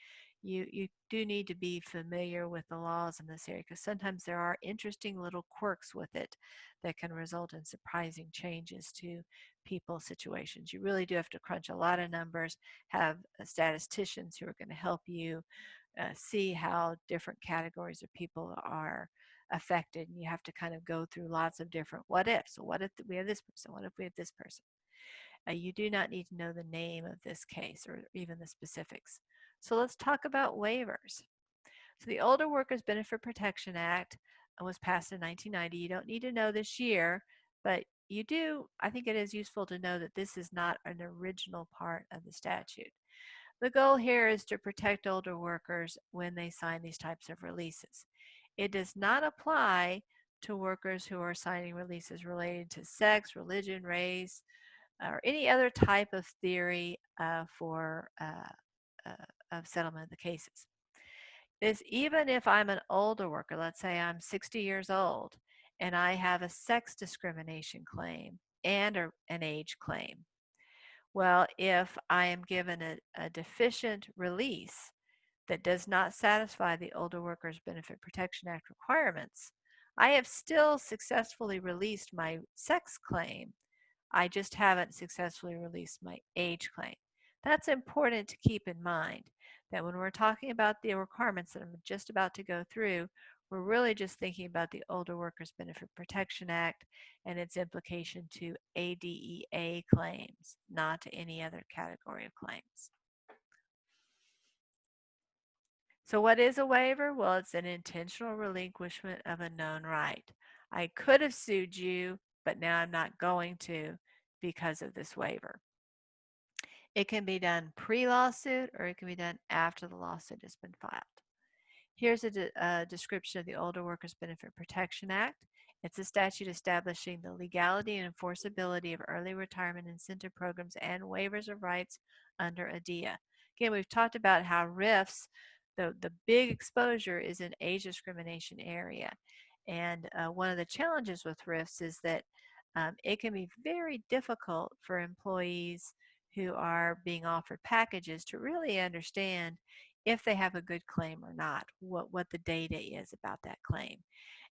you do need to be familiar with the laws in this area, because sometimes there are interesting little quirks with it that can result in surprising changes to people's situations. You really do have to crunch a lot of numbers, have statisticians who are going to help you see how different categories of people are affected. And you have to kind of go through lots of different what ifs. So what if we have this person? What if we have this person? You do not need to know the name of this case or even the specifics. So let's talk about waivers. So the Older Workers Benefit Protection Act was passed in 1990. You don't need to know this year, but you do, I think it is useful to know that this is not an original part of the statute. The goal here is to protect older workers when they sign these types of releases. It does not apply to workers who are signing releases related to sex, religion, race, or any other type of theory of settlement of the cases. This, even if I'm an older worker, let's say I'm 60 years old, and I have a sex discrimination claim and an age claim. Well, if I am given a deficient release that does not satisfy the Older Workers Benefit Protection Act requirements, I have still successfully released my sex claim. I just haven't successfully released my age claim. That's important to keep in mind, that when we're talking about the requirements that I'm just about to go through, we're really just thinking about the Older Workers Benefit Protection Act and its implication to ADEA claims, not to any other category of claims. So what is a waiver? Well, it's an intentional relinquishment of a known right. I could have sued you, but now I'm not going to because of this waiver. It can be done pre-lawsuit or it can be done after the lawsuit has been filed. Here's a description of the Older Workers Benefit Protection Act. It's a statute establishing the legality and enforceability of early retirement incentive programs and waivers of rights under ADEA. Again, we've talked about how RIFs, the big exposure is in age discrimination area. And one of the challenges with RIFs is that it can be very difficult for employees who are being offered packages to really understand if they have a good claim or not, what the data is about that claim.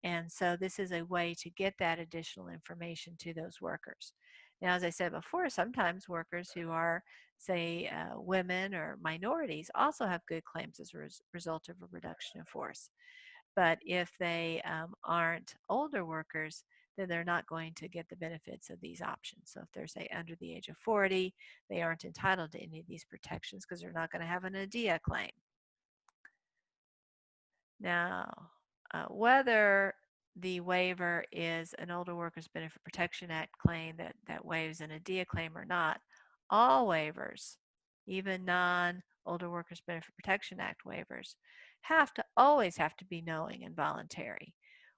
And so this is a way to get that additional information to those workers. Now, as I said before, sometimes workers who are, say, women or minorities also have good claims as a result of a reduction in force. But if they aren't older workers, then they're not going to get the benefits of these options. So if they're, say, under the age of 40, they aren't entitled to any of these protections because they're not going to have an ADEA claim. Now, whether the waiver is an Older Workers Benefit Protection Act claim that waives an ADEA claim or not, all waivers, even non-Older Workers Benefit Protection Act waivers, always have to be knowing and voluntary.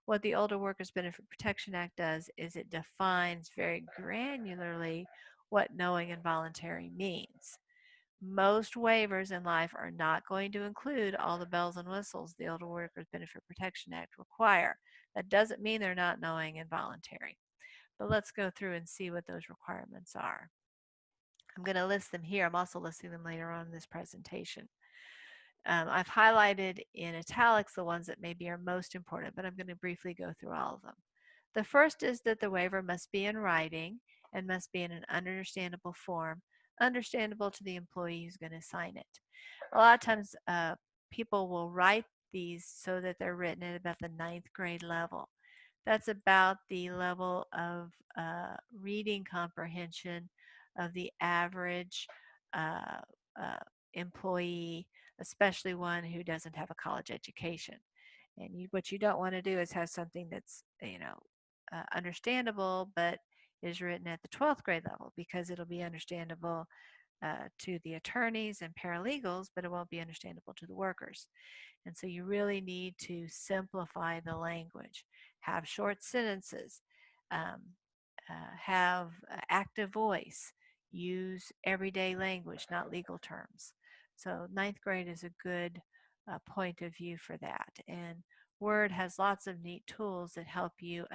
What the Older Workers Benefit Protection Act does is it defines very granularly what knowing and voluntary means. Most waivers in life are not going to include all the bells and whistles the Older Workers Benefit Protection Act require. That doesn't mean they're not knowing and voluntary. But let's go through and see what those requirements are. I'm going to list them here. I'm also listing them later on in this presentation. I've highlighted in italics the ones that maybe are most important, but I'm going to briefly go through all of them. The first is that the waiver must be in writing and must be in an understandable form, understandable to the employee who's going to sign it. A lot of times people will write these so that they're written at about the 9th grade level. That's about the level of reading comprehension of the average uh, uh, employee, especially one who doesn't have a college education. And what you don't want to do is have something that's, understandable, but is written at the 12th grade level, because it'll be understandable to the attorneys and paralegals, but it won't be understandable to the workers. And so you really need to simplify the language, have short sentences, um, have active voice, use everyday language, not legal terms. So 9th grade is a good point of view for that. And Word has lots of neat tools that help you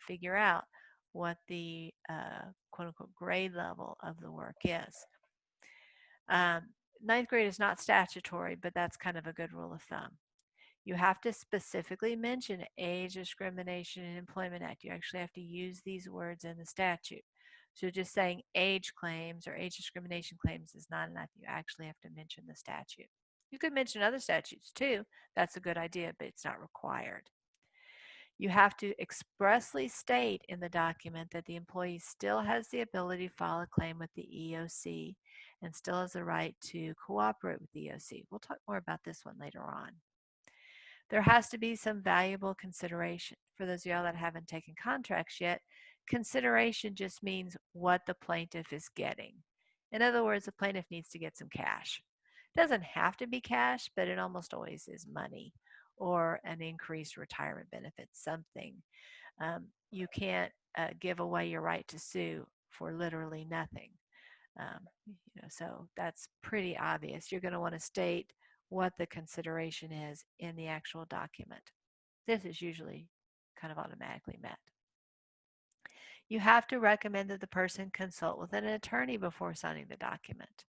figure out what the quote unquote grade level of the work is. 9th grade is not statutory, but that's kind of a good rule of thumb. You have to specifically mention Age Discrimination and Employment Act. You actually have to use these words in the statute. So just saying age claims or age discrimination claims is not enough. You actually have to mention the statute. You could mention other statutes too. That's a good idea, but it's not required. You have to expressly state in the document that the employee still has the ability to file a claim with the EEOC and still has the right to cooperate with the EEOC. We'll talk more about this one later on. There has to be some valuable consideration. For those of y'all that haven't taken contracts yet, consideration just means what the plaintiff is getting. In other words, the plaintiff needs to get some cash. It doesn't have to be cash, but it almost always is money or an increased retirement benefit, something. You can't give away your right to sue for literally nothing. So that's pretty obvious. You're going to want to state what the consideration is in the actual document. This is usually kind of automatically met. You have to recommend that the person consult with an attorney before signing the document.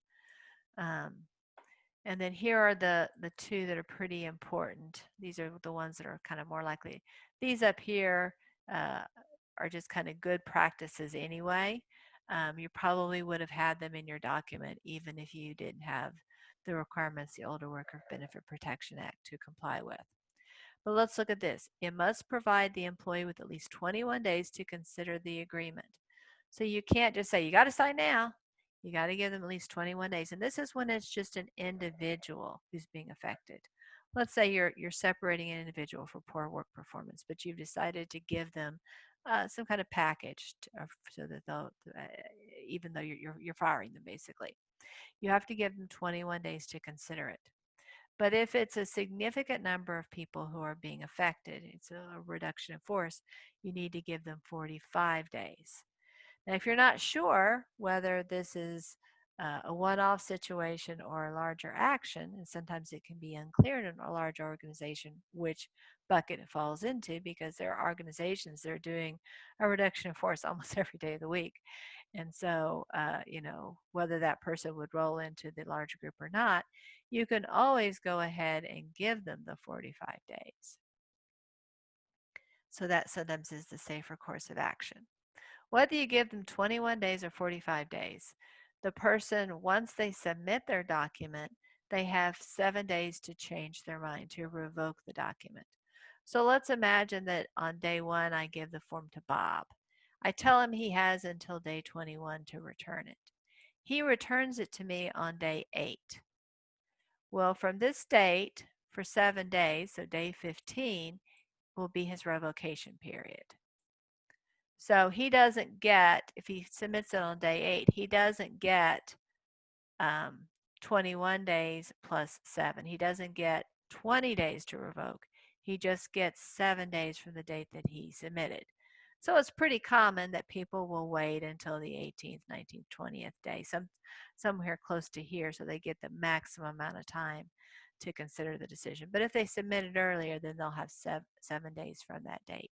And then here are the two that are pretty important. These are the ones that are kind of more likely. These up here are just kind of good practices anyway. You probably would have had them in your document even if you didn't have the requirements the Older Worker Benefit Protection Act to comply with. But let's look at this. It must provide the employee with at least 21 days to consider the agreement. So you can't just say, you got to sign now. You got to give them at least 21 days. And this is when it's just an individual who's being affected. Let's say you're separating an individual for poor work performance, but you've decided to give them some kind of package so that they'll, even though you're firing them basically. You have to give them 21 days to consider it. But if it's a significant number of people who are being affected, it's a reduction in force, you need to give them 45 days. Now, if you're not sure whether this is a one-off situation or a larger action, and sometimes it can be unclear in a large organization which bucket it falls into, because there are organizations that are doing a reduction in force almost every day of the week. And so, whether that person would roll into the larger group or not, you can always go ahead and give them the 45 days. So that sometimes is the safer course of action. Whether you give them 21 days or 45 days, the person, once they submit their document, they have 7 days to change their mind, to revoke the document. So let's imagine that on day 1, I give the form to Bob. I tell him he has until day 21 to return it. He returns it to me on day 8. Well, from this date, for 7 days, so day 15, will be his revocation period. So he doesn't get, if he submits it on day 8, he doesn't get 21 days plus 7. He doesn't get 20 days to revoke. He just gets 7 days from the date that he submitted. So it's pretty common that people will wait until the 18th, 19th, 20th day, somewhere close to here, so they get the maximum amount of time to consider the decision. But if they submit it earlier, then they'll have 7 days from that date.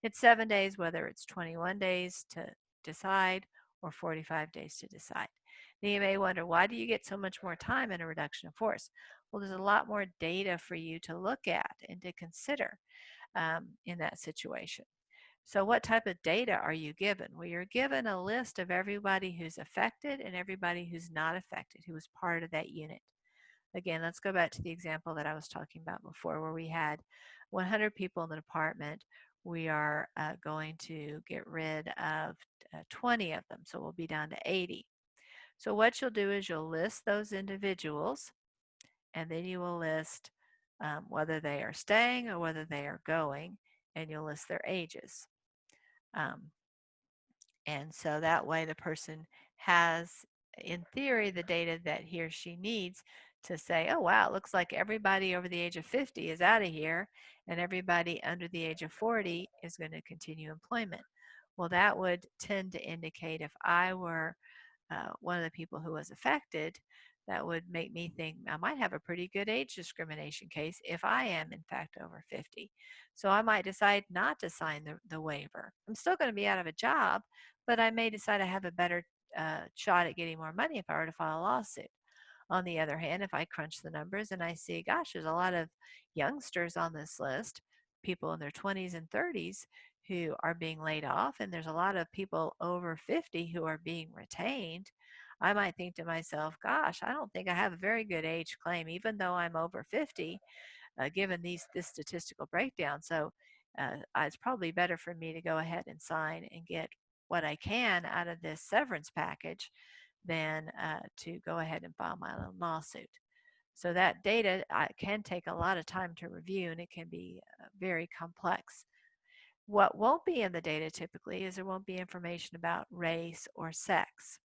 It's 7 days, whether it's 21 days to decide or 45 days to decide. Now you may wonder, why do you get so much more time in a reduction of force? Well, there's a lot more data for you to look at and to consider in that situation. So what type of data are you given? Well, you're given a list of everybody who's affected and everybody who's not affected, who was part of that unit. Again, let's go back to the example that I was talking about before, where we had 100 people in the department. We are going to get rid of 20 of them, so we'll be down to 80. So what you'll do is you'll list those individuals, and then you will list whether they are staying or whether they are going, and you'll list their ages. And so that way the person has, in theory, the data that he or she needs to say, oh, wow, it looks like everybody over the age of 50 is out of here, and everybody under the age of 40 is going to continue employment. Well, that would tend to indicate, if I were one of the people who was affected, that would make me think I might have a pretty good age discrimination case if I am in fact over 50. So I might decide not to sign the waiver. I'm still going to be out of a job, but I may decide I have a better shot at getting more money if I were to file a lawsuit. On the other hand, if I crunch the numbers and I see, gosh, there's a lot of youngsters on this list, people in their 20s and 30s who are being laid off, and there's a lot of people over 50 who are being retained, I might think to myself, gosh, I don't think I have a very good age claim, even though I'm over 50, given this statistical breakdown. So it's probably better for me to go ahead and sign and get what I can out of this severance package than to go ahead and file my own lawsuit. So that data can take a lot of time to review, and it can be very complex. What won't be in the data typically is there won't be information about race or sex.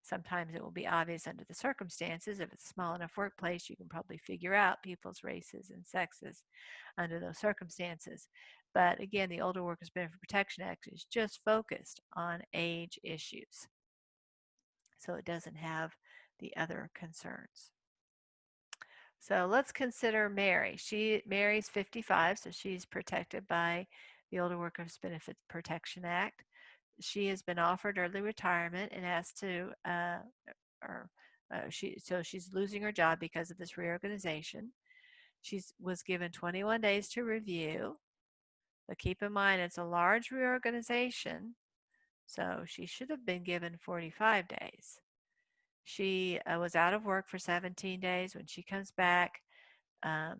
Sometimes it will be obvious under the circumstances. If it's a small enough workplace, you can probably figure out people's races and sexes under those circumstances. But again, the Older Workers Benefit Protection Act is just focused on age issues, so it doesn't have the other concerns. So let's consider Mary. Mary's 55, so she's protected by the Older Workers Benefits Protection Act. She has been offered early retirement and has to, so she's losing her job because of this reorganization. She was given 21 days to review, but keep in mind it's a large reorganization, so she should have been given 45 days. She was out of work for 17 days. When she comes back,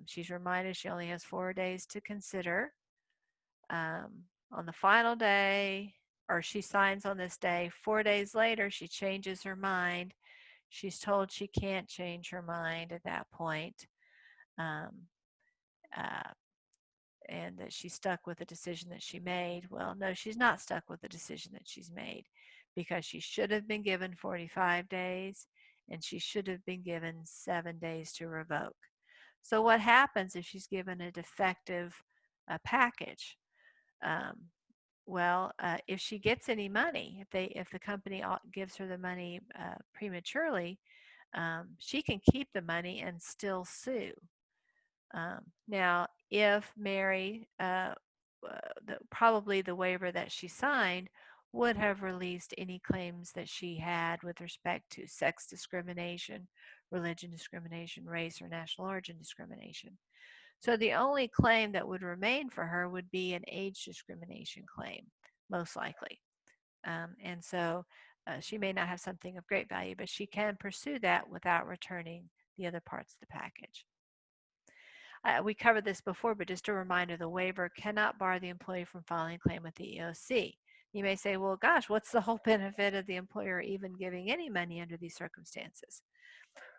she's reminded she only has 4 days to consider. On the final day, or she signs on this day, 4 days later, she changes her mind. She's told she can't change her mind at that point, and that she's stuck with the decision that she made. Well, no, she's not stuck with the decision that she's made, because she should have been given 45 days and she should have been given 7 days to revoke. So what happens if she's given a defective package? If she gets any money, if the company gives her the money prematurely, she can keep the money and still sue. Now, if Mary, probably the waiver that she signed would have released any claims that she had with respect to sex discrimination, religion discrimination, race or national origin discrimination. So the only claim that would remain for her would be an age discrimination claim, most likely. And so she may not have something of great value, but she can pursue that without returning the other parts of the package. We covered this before, but just a reminder, the waiver cannot bar the employee from filing a claim with the EEOC. You may say, well, gosh, what's the whole benefit of the employer even giving any money under these circumstances?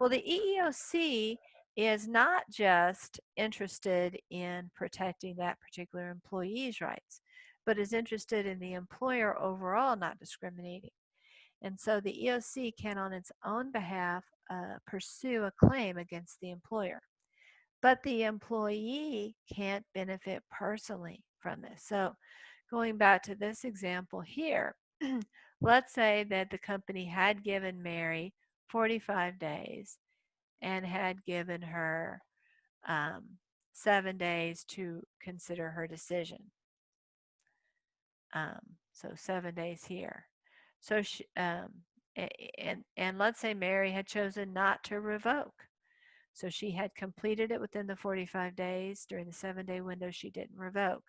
Well, the EEOC is not just interested in protecting that particular employee's rights, but is interested in the employer overall not discriminating. And so the EEOC can, on its own behalf, pursue a claim against the employer. But the employee can't benefit personally from this. So going back to this example here, let's say that the company had given Mary 45 days and had given her 7 days to consider her decision. So 7 days here. So she, and let's say Mary had chosen not to revoke. So she had completed it within the 45 days. During the 7-day window, she didn't revoke.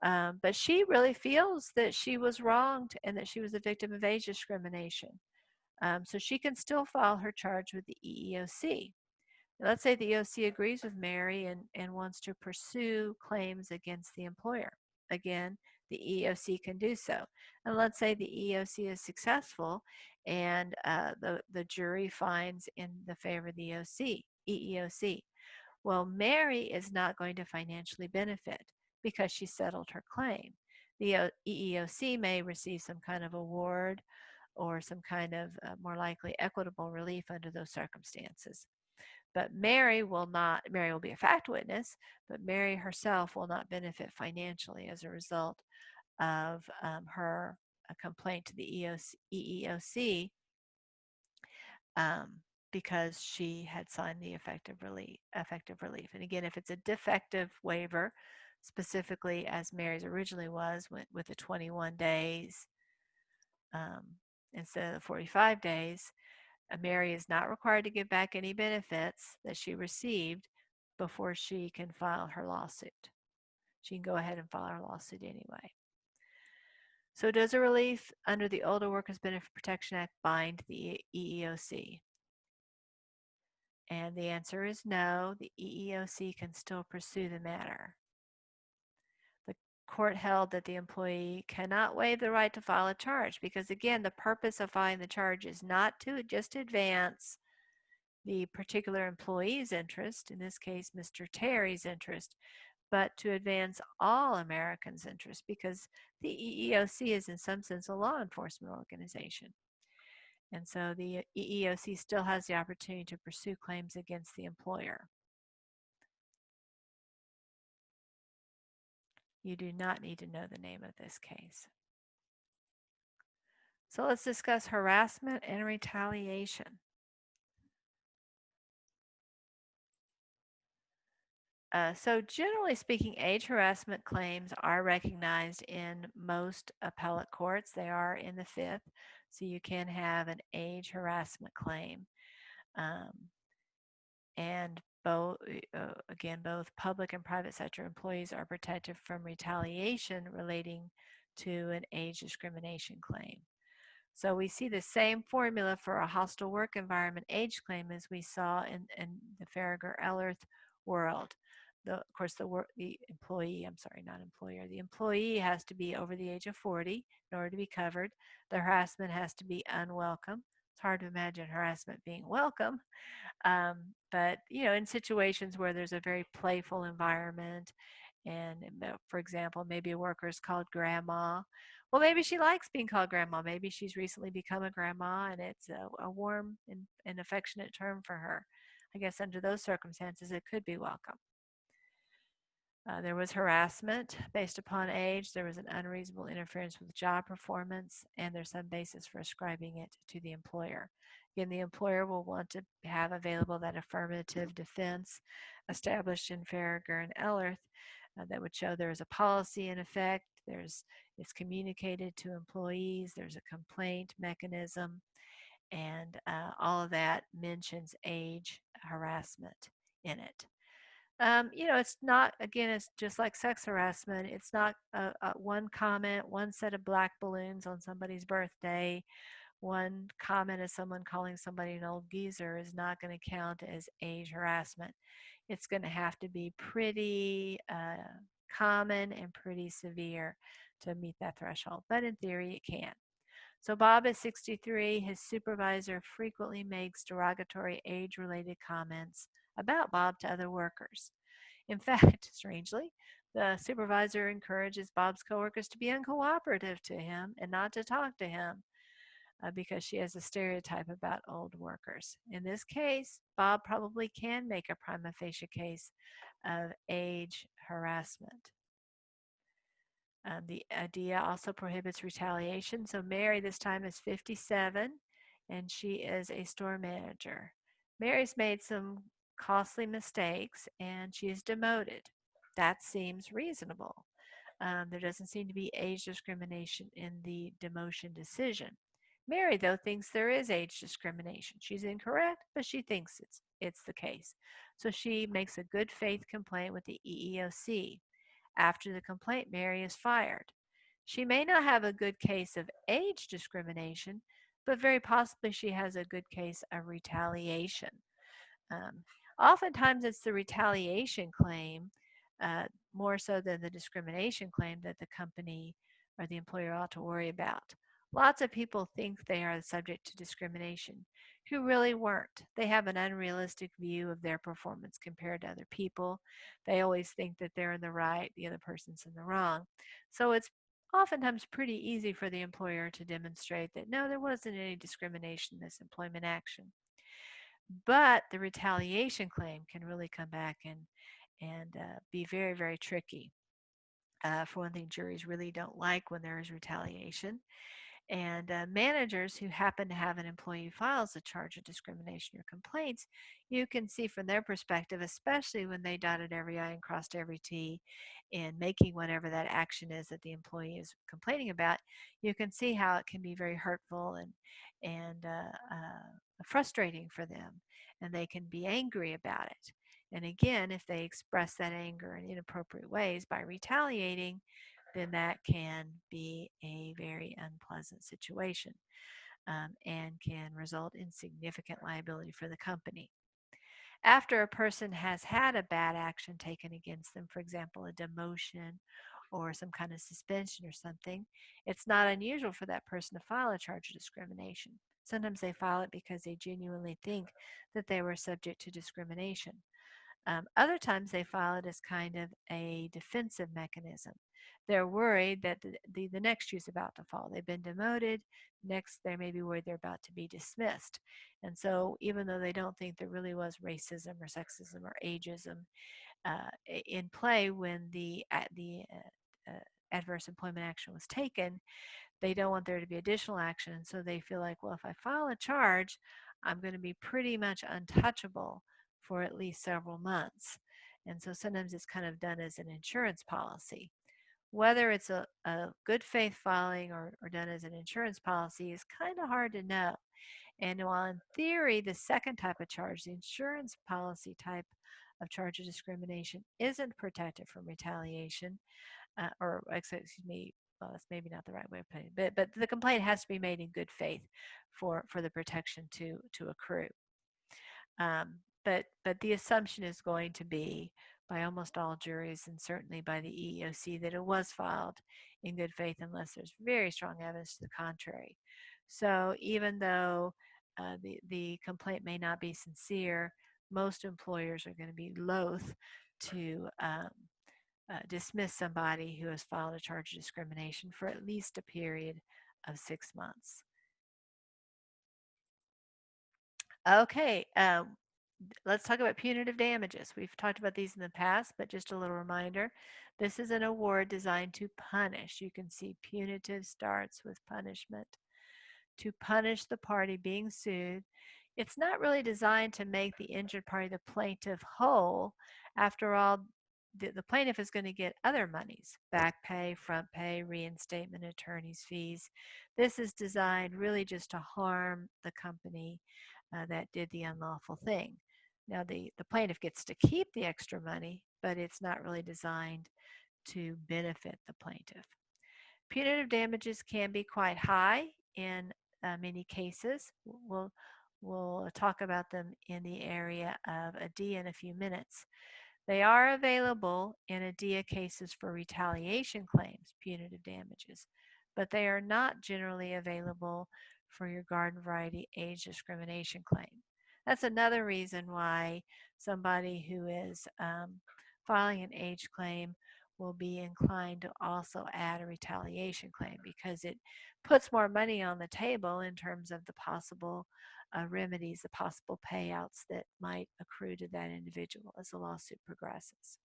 But she really feels that she was wronged and that she was a victim of age discrimination. So she can still file her charge with the EEOC. Let's say the EEOC agrees with Mary and wants to pursue claims against the employer. Again, the EEOC can do so. And let's say the EEOC is successful and the jury finds in the favor of the EEOC. Well, Mary is not going to financially benefit because she settled her claim. The EEOC may receive some kind of award or some kind of more likely equitable relief under those circumstances. But Mary will be a fact witness, but Mary herself will not benefit financially as a result of her complaint to the EEOC because she had signed the effective relief. And again, if it's a defective waiver, specifically as Mary's originally was with the 21 days instead of the 45 days, Mary is not required to give back any benefits that she received before she can file her lawsuit. She can go ahead and file her lawsuit anyway. So does a relief under the Older Workers Benefit Protection Act bind the EEOC? And the answer is no. The EEOC can still pursue the matter. The court held that the employee cannot waive the right to file a charge because, again, the purpose of filing the charge is not to just advance the particular employee's interest, in this case, Mr. Terry's interest, but to advance all Americans' interest because the EEOC is in some sense a law enforcement organization. And so the EEOC still has the opportunity to pursue claims against the employer. You do not need to know the name of this case. So let's discuss harassment and retaliation. So generally speaking, age harassment claims are recognized in most appellate courts. They are in the Fifth, so you can have an age harassment claim. And both public and private sector employees are protected from retaliation relating to an age discrimination claim. So we see the same formula for a hostile work environment age claim as we saw in the Farragher-Ellerth world. Of course, the employee has to be over the age of 40 in order to be covered. The harassment has to be unwelcome. It's hard to imagine harassment being welcome. But, in situations where there's a very playful environment, and for example, maybe a worker is called grandma. Well, maybe she likes being called grandma. Maybe she's recently become a grandma and it's a warm and affectionate term for her. I guess under those circumstances, it could be welcome. There was harassment based upon age. There was an unreasonable interference with job performance, and there's some basis for ascribing it to the employer. Again, the employer will want to have available that affirmative defense established in Farragher and Ellerth that would show there is a policy in effect. It's communicated to employees. There's a complaint mechanism, and all of that mentions age harassment in it. It's not, again, it's just like sex harassment. It's not one comment, one set of black balloons on somebody's birthday, one comment of someone calling somebody an old geezer is not going to count as age harassment. It's going to have to be pretty common and pretty severe to meet that threshold. But in theory, it can. So Bob is 63. His supervisor frequently makes derogatory age-related comments about Bob to other workers. In fact, strangely, the supervisor encourages Bob's coworkers to be uncooperative to him and not to talk to him because she has a stereotype about old workers. In this case, Bob probably can make a prima facie case of age harassment. The ADEA also prohibits retaliation. So Mary this time is 57 and she is a store manager. Mary's made some costly mistakes and she is demoted. That seems reasonable. There doesn't seem to be age discrimination in the demotion decision. Mary, though, thinks there is age discrimination. She's incorrect, but she thinks it's the case. So she makes a good faith complaint with the EEOC. After the complaint, Mary is fired. She may not have a good case of age discrimination, but very possibly she has a good case of retaliation. Oftentimes it's the retaliation claim, more so than the discrimination claim, that the company or the employer ought to worry about. Lots of people think they are subject to discrimination who really weren't. They have an unrealistic view of their performance compared to other people. They always think that they're in the right, the other person's in the wrong. So it's oftentimes pretty easy for the employer to demonstrate that no, there wasn't any discrimination in this employment action. But the retaliation claim can really come back and be very, very tricky. For one thing, juries really don't like when there is retaliation. And managers who happen to have an employee who files a charge of discrimination or complaints, you can see from their perspective, especially when they dotted every I and crossed every T in making whatever that action is that the employee is complaining about, you can see how it can be very hurtful and frustrating for them, and they can be angry about it. And again, if they express that anger in inappropriate ways by retaliating, then that can be a very unpleasant situation and can result in significant liability for the company. After a person has had a bad action taken against them, for example, a demotion or some kind of suspension or something, it's not unusual for that person to file a charge of discrimination. Sometimes they file it because they genuinely think that they were subject to discrimination. Other times they file it as kind of a defensive mechanism. They're worried that the next shoe's about to fall. They've been demoted. Next, they may be worried they're about to be dismissed. And so even though they don't think there really was racism or sexism or ageism in play when the adverse employment action was taken, they don't want there to be additional action. So they feel like, well, if I file a charge, I'm going to be pretty much untouchable for at least several months. And so sometimes it's kind of done as an insurance policy. Whether it's a good faith filing or done as an insurance policy is kind of hard to know. And while in theory, the second type of charge, the insurance policy type of charge of discrimination, isn't protected from retaliation, excuse me, well, that's maybe not the right way of putting it, but the complaint has to be made in good faith for the protection to accrue. But the assumption is going to be by almost all juries and certainly by the EEOC that it was filed in good faith unless there's very strong evidence to the contrary. So even though the complaint may not be sincere, most employers are going to be loath to dismiss somebody who has filed a charge of discrimination for at least a period of 6 months. Okay, let's talk about punitive damages. We've talked about these in the past, but just a little reminder. This is an award designed to punish. You can see punitive starts with punishment. To punish the party being sued. It's not really designed to make the injured party, the plaintiff, whole. After all, the plaintiff is going to get other monies, back pay, front pay, reinstatement, attorney's fees. This is designed really just to harm the company that did the unlawful thing. Now, the plaintiff gets to keep the extra money, but it's not really designed to benefit the plaintiff. Punitive damages can be quite high in many cases. We'll talk about them in the area of ADEA in a few minutes. They are available in ADEA cases for retaliation claims, punitive damages, but they are not generally available for your garden variety age discrimination claim. That's another reason why somebody who is filing an age claim will be inclined to also add a retaliation claim because it puts more money on the table in terms of the possible remedies, the possible payouts that might accrue to that individual as the lawsuit progresses.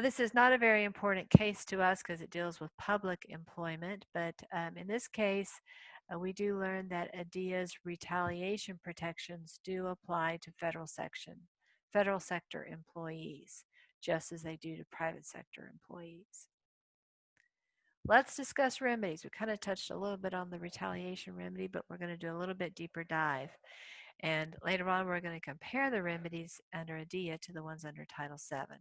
This is not a very important case to us because it deals with public employment, but in this case, we do learn that ADEA's retaliation protections do apply to federal sector employees, just as they do to private sector employees. Let's discuss remedies. We kind of touched a little bit on the retaliation remedy, but we're going to do a little bit deeper dive. And later on, we're going to compare the remedies under ADEA to the ones under Title VII.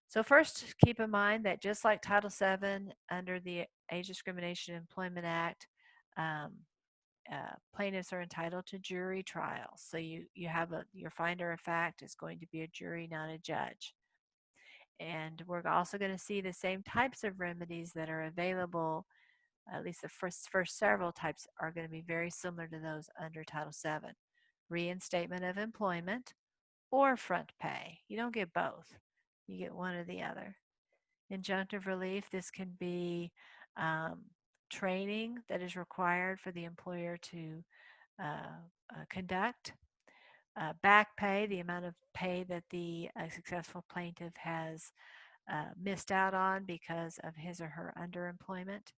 So first, keep in mind that just like Title VII under the Age Discrimination Employment Act, plaintiffs are entitled to jury trials. So you have your finder of fact is going to be a jury, not a judge. And we're also going to see the same types of remedies that are available. At least the first several types are going to be very similar to those under Title VII. Reinstatement of employment or front pay. You don't get both. You get one or the other. Injunctive relief, this can be training that is required for the employer to conduct. Back pay, the amount of pay that the successful plaintiff has missed out on because of his or her underemployment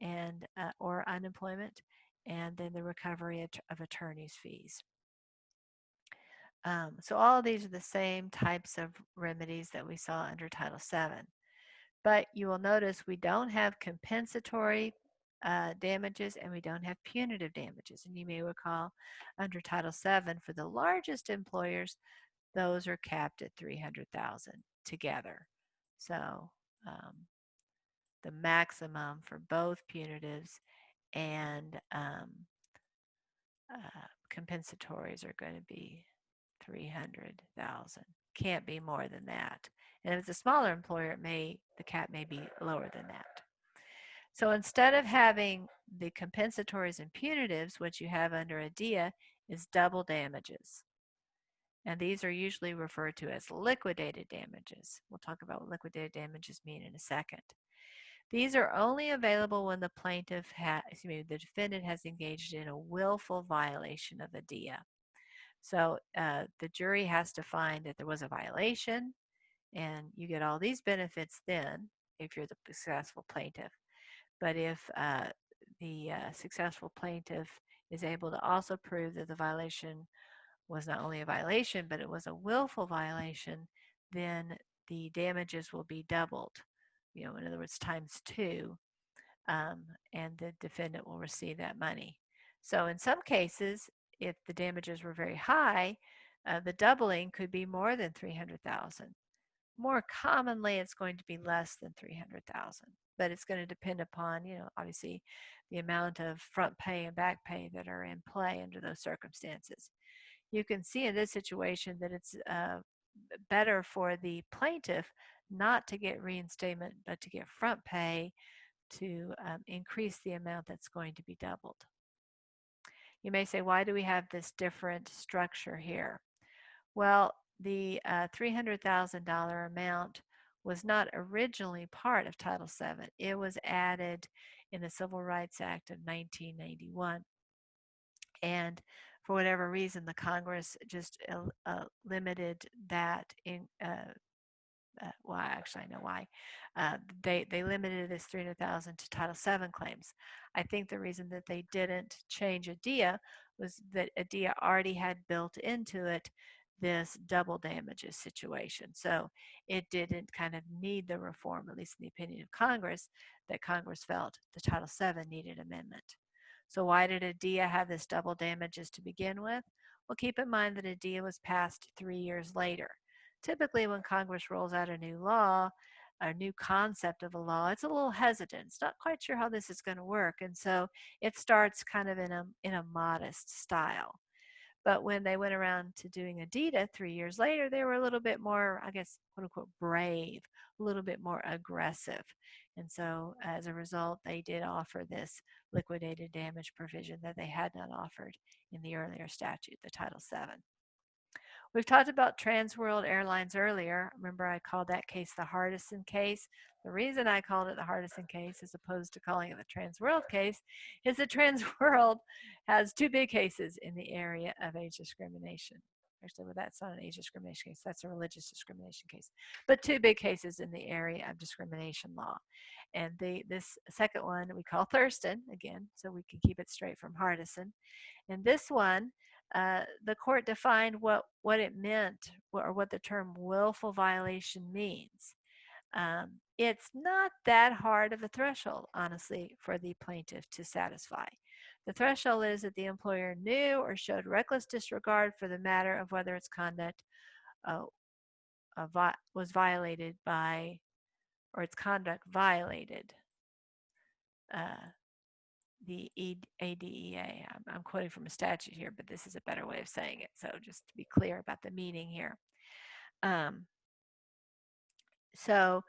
and or unemployment, and then the recovery of attorney's fees. So all of these are the same types of remedies that we saw under Title VII. But you will notice we don't have compensatory damages and we don't have punitive damages. And you may recall under Title VII for the largest employers, those are capped at $300,000 together. So the maximum for both punitives and compensatories are going to be $300,000. Can't be more than that. And if it's a smaller employer, the cap may be lower than that. So instead of having the compensatories and punitives, what you have under ADEA is double damages. And these are usually referred to as liquidated damages. We'll talk about what liquidated damages mean in a second. These are only available when the the defendant has engaged in a willful violation of ADEA. So the jury has to find that there was a violation, and you get all these benefits then if you're the successful plaintiff. But if the successful plaintiff is able to also prove that the violation was not only a violation, but it was a willful violation, then the damages will be doubled. In other words, times 2, and the defendant will receive that money. So in some cases, if the damages were very high, the doubling could be more than $300,000. More commonly, it's going to be less than $300,000, but it's going to depend upon, obviously, the amount of front pay and back pay that are in play under those circumstances. You can see in this situation that it's better for the plaintiff not to get reinstatement, but to get front pay to increase the amount that's going to be doubled. You may say, why do we have this different structure here? Well, the $300,000 amount was not originally part of Title VII. It was added in the Civil Rights Act of 1991. And for whatever reason, the Congress just limited that in well, actually, I know why. They limited this 300,000 to Title VII claims. I think the reason that they didn't change ADEA was that ADEA already had built into it this double damages situation. So it didn't kind of need the reform, at least in the opinion of Congress, that Congress felt the Title VII needed amendment. So why did ADEA have this double damages to begin with? Well, keep in mind that ADEA was passed 3 years later. Typically, when Congress rolls out a new law, a new concept of a law, it's a little hesitant. It's not quite sure how this is going to work. And so it starts kind of in a modest style. But when they went around to doing ADEA 3 years later, they were a little bit more, I guess, quote unquote, brave, a little bit more aggressive. And so as a result, they did offer this liquidated damage provision that they had not offered in the earlier statute, the Title VII. We've talked about Transworld Airlines earlier. Remember, I called that case the Hardison case. The reason I called it the Hardison case, as opposed to calling it the Transworld case, is that Transworld has two big cases in the area of age discrimination. Actually, well, that's not an age discrimination case, that's a religious discrimination case. But two big cases in the area of discrimination law. And this second one we call Thurston, again, so we can keep it straight from Hardison. And this one, the court defined what it meant, or what the term willful violation means. It's not that hard of a threshold, honestly, for the plaintiff to satisfy. The threshold is that the employer knew or showed reckless disregard for the matter of whether its conduct was violated by, or its conduct violated the ADEA. I'm quoting from a statute here, but this is a better way of saying it. So just to be clear about the meaning here. So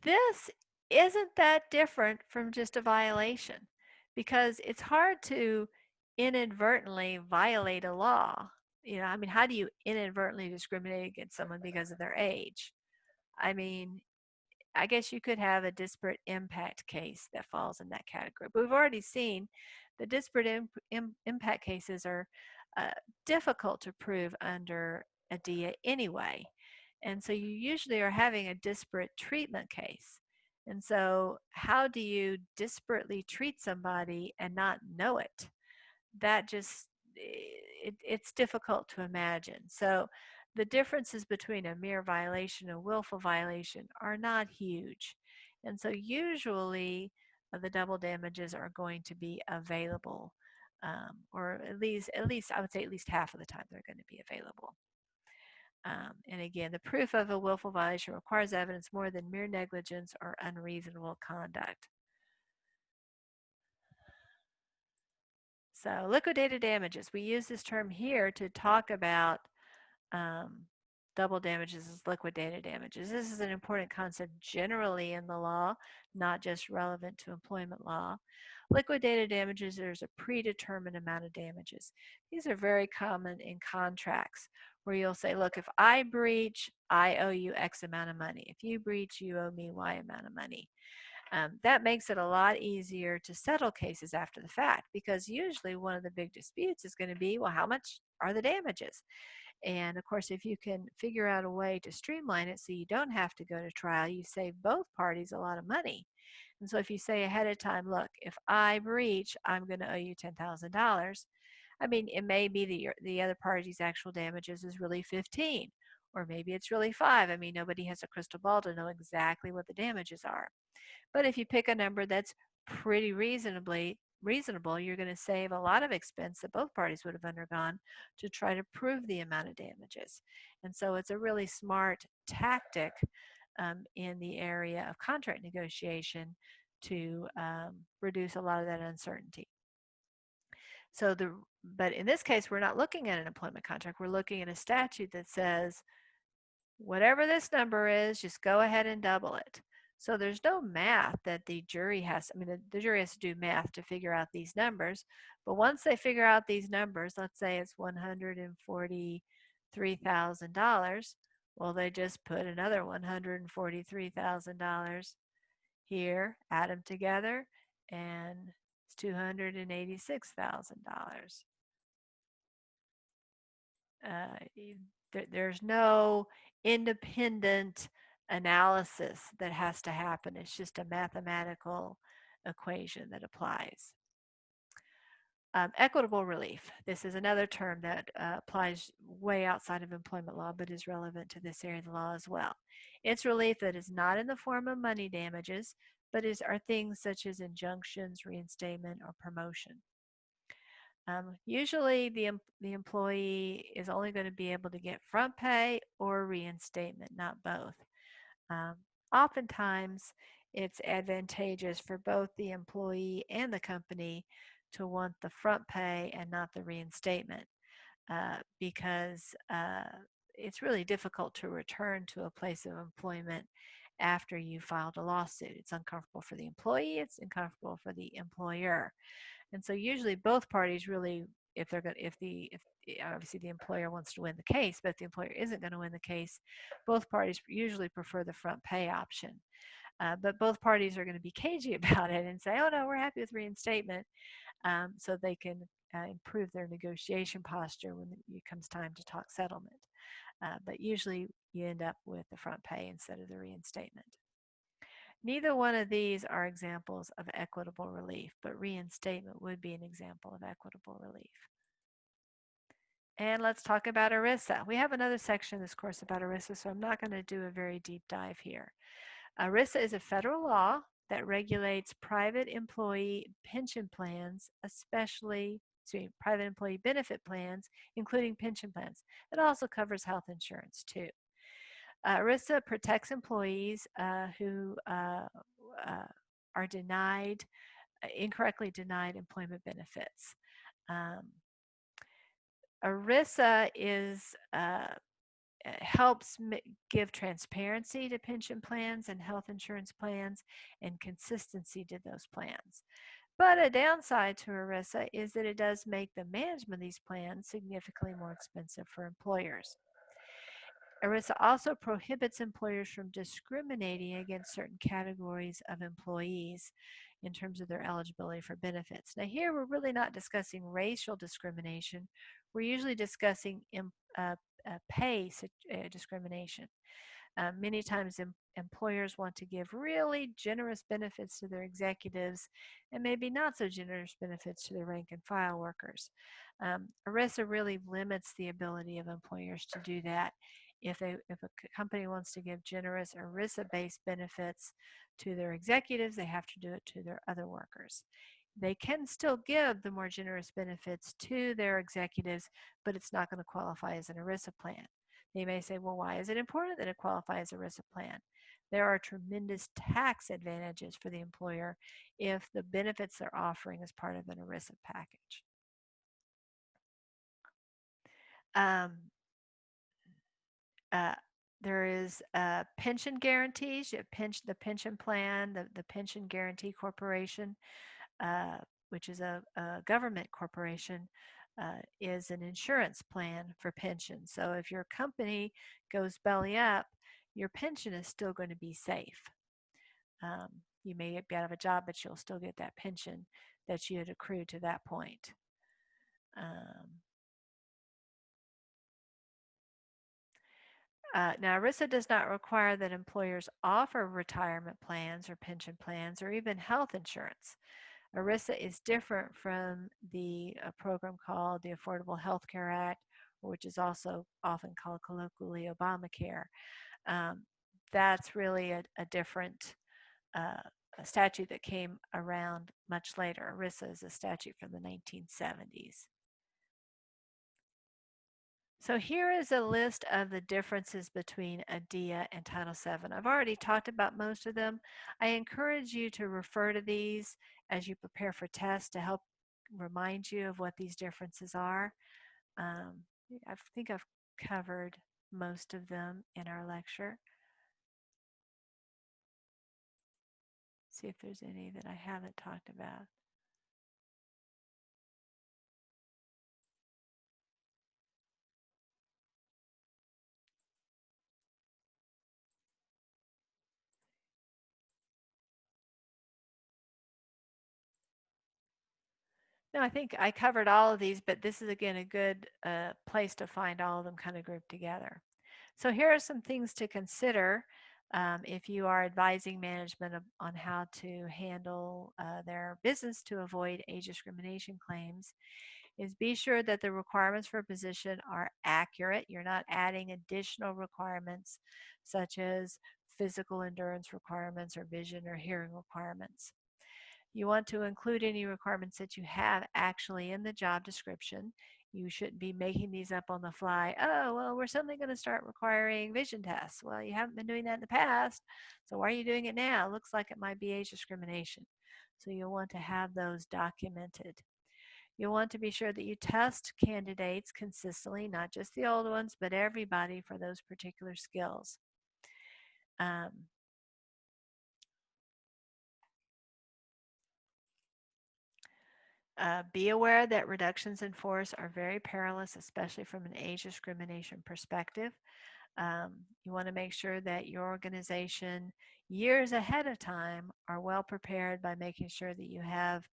this isn't that different from just a violation, because it's hard to inadvertently violate a law. I mean, how do you inadvertently discriminate against someone because of their age? I mean, I guess you could have a disparate impact case that falls in that category. But we've already seen the disparate impact cases are difficult to prove under ADEA anyway. And so you usually are having a disparate treatment case. And so how do you disparately treat somebody and not know it? That just, it's difficult to imagine. So the differences between a mere violation and willful violation are not huge. And so usually the double damages are going to be available, or at least I would say at least half of the time they're going to be available. And again, the proof of a willful violation requires evidence more than mere negligence or unreasonable conduct. So liquidated damages, we use this term here to talk about double damages as liquidated damages. This is an important concept generally in the law, not just relevant to employment law. Liquidated damages, there's a predetermined amount of damages. These are very common in contracts where you'll say, look, if I breach, I owe you X amount of money. If you breach, you owe me Y amount of money. That makes it a lot easier to settle cases after the fact, because usually one of the big disputes is going to be, well, how much are the damages? And of course, if you can figure out a way to streamline it so you don't have to go to trial, you save both parties a lot of money. And so if you say ahead of time, look, if I breach, I'm going to owe you $10,000. I mean, it may be that the other party's actual damages is really 15, or maybe it's really 5. I mean, nobody has a crystal ball to know exactly what the damages are. But if you pick a number that's pretty reasonable, you're going to save a lot of expense that both parties would have undergone to try to prove the amount of damages. And so it's a really smart tactic in the area of contract negotiation to reduce a lot of that uncertainty. So but in this case, we're not looking at an employment contract. We're looking at a statute that says, whatever this number is, just go ahead and double it. So there's no math that the jury has. I mean, the jury has to do math to figure out these numbers. But once they figure out these numbers, let's say it's $143,000. Well, they just put another $143,000 here, add them together, and it's $286,000. there's no independent analysis that has to happen. It's just a mathematical equation that applies. Equitable relief. This is another term that applies way outside of employment law, but is relevant to this area of the law as well. It's relief that is not in the form of money damages, but are things such as injunctions, reinstatement, or promotion. Usually the employee is only going to be able to get front pay or reinstatement, not both. Um, Oftentimes, it's advantageous for both the employee and the company to want the front pay and not the reinstatement because it's really difficult to return to a place of employment after you filed a lawsuit. It's uncomfortable for the employee, it's uncomfortable for the employer. And so usually both parties really, if they're going, if obviously the employer wants to win the case, but if the employer isn't going to win the case, both parties usually prefer the front pay option. But both parties are going to be cagey about it and say, oh no, we're happy with reinstatement, so they can improve their negotiation posture when it comes time to talk settlement. But usually you end up with the front pay instead of the reinstatement. Neither one of these are examples of equitable relief, but reinstatement would be an example of equitable relief. And let's talk about ERISA. We have another section in this course about ERISA, so I'm not going to do a very deep dive here. ERISA is a federal law that regulates private employee pension plans, especially private employee benefit plans, including pension plans. It also covers health insurance too. ERISA protects employees who are denied, incorrectly denied employment benefits. ERISA helps give transparency to pension plans and health insurance plans and consistency to those plans. But a downside to ERISA is that it does make the management of these plans significantly more expensive for employers. ERISA also prohibits employers from discriminating against certain categories of employees in terms of their eligibility for benefits. Now here we're really not discussing racial discrimination. We're usually discussing pay discrimination. Many times employers want to give really generous benefits to their executives and maybe not so generous benefits to their rank and file workers. ERISA really limits the ability of employers to do that. If a company wants to give generous ERISA-based benefits to their executives, they have to do it to their other workers. They can still give the more generous benefits to their executives, but it's not going to qualify as an ERISA plan. They may say, well, why is it important that it qualifies as a ERISA plan? There are tremendous tax advantages for the employer if the benefits they're offering is part of an ERISA package. There is pension guarantees. You have the pension plan, the Pension Guarantee Corporation, which is a government corporation, is an insurance plan for pensions. So if your company goes belly up, your pension is still going to be safe. You may be out of a job, but you'll still get that pension that you had accrued to that point. Now, ERISA does not require that employers offer retirement plans or pension plans or even health insurance. ERISA is different from the program called the Affordable Health Care Act, which is also often called colloquially Obamacare. That's really a different a statute that came around much later. ERISA is a statute from the 1970s. So here is a list of the differences between ADEA and Title VII. I've already talked about most of them. I encourage you to refer to these as you prepare for tests to help remind you of what these differences are. I think I've covered most of them in our lecture. See if there's any that I haven't talked about. No, I think I covered all of these, but this is again a good place to find all of them kind of grouped together. So here are some things to consider if you are advising management on how to handle their business to avoid age discrimination claims. Is be sure that the requirements for a position are accurate. You're not adding additional requirements such as physical endurance requirements or vision or hearing requirements. You want to include any requirements that you have actually in the job description. You shouldn't be making these up on the fly. Oh, well, we're suddenly going to start requiring vision tests. Well, you haven't been doing that in the past, so why are you doing it now? It looks like it might be age discrimination. So you'll want to have those documented. You'll want to be sure that you test candidates consistently, not just the old ones, but everybody for those particular skills. Be aware that reductions in force are very perilous, especially from an age discrimination perspective. You want to make sure that your organization, years ahead of time, are well prepared by making sure that you have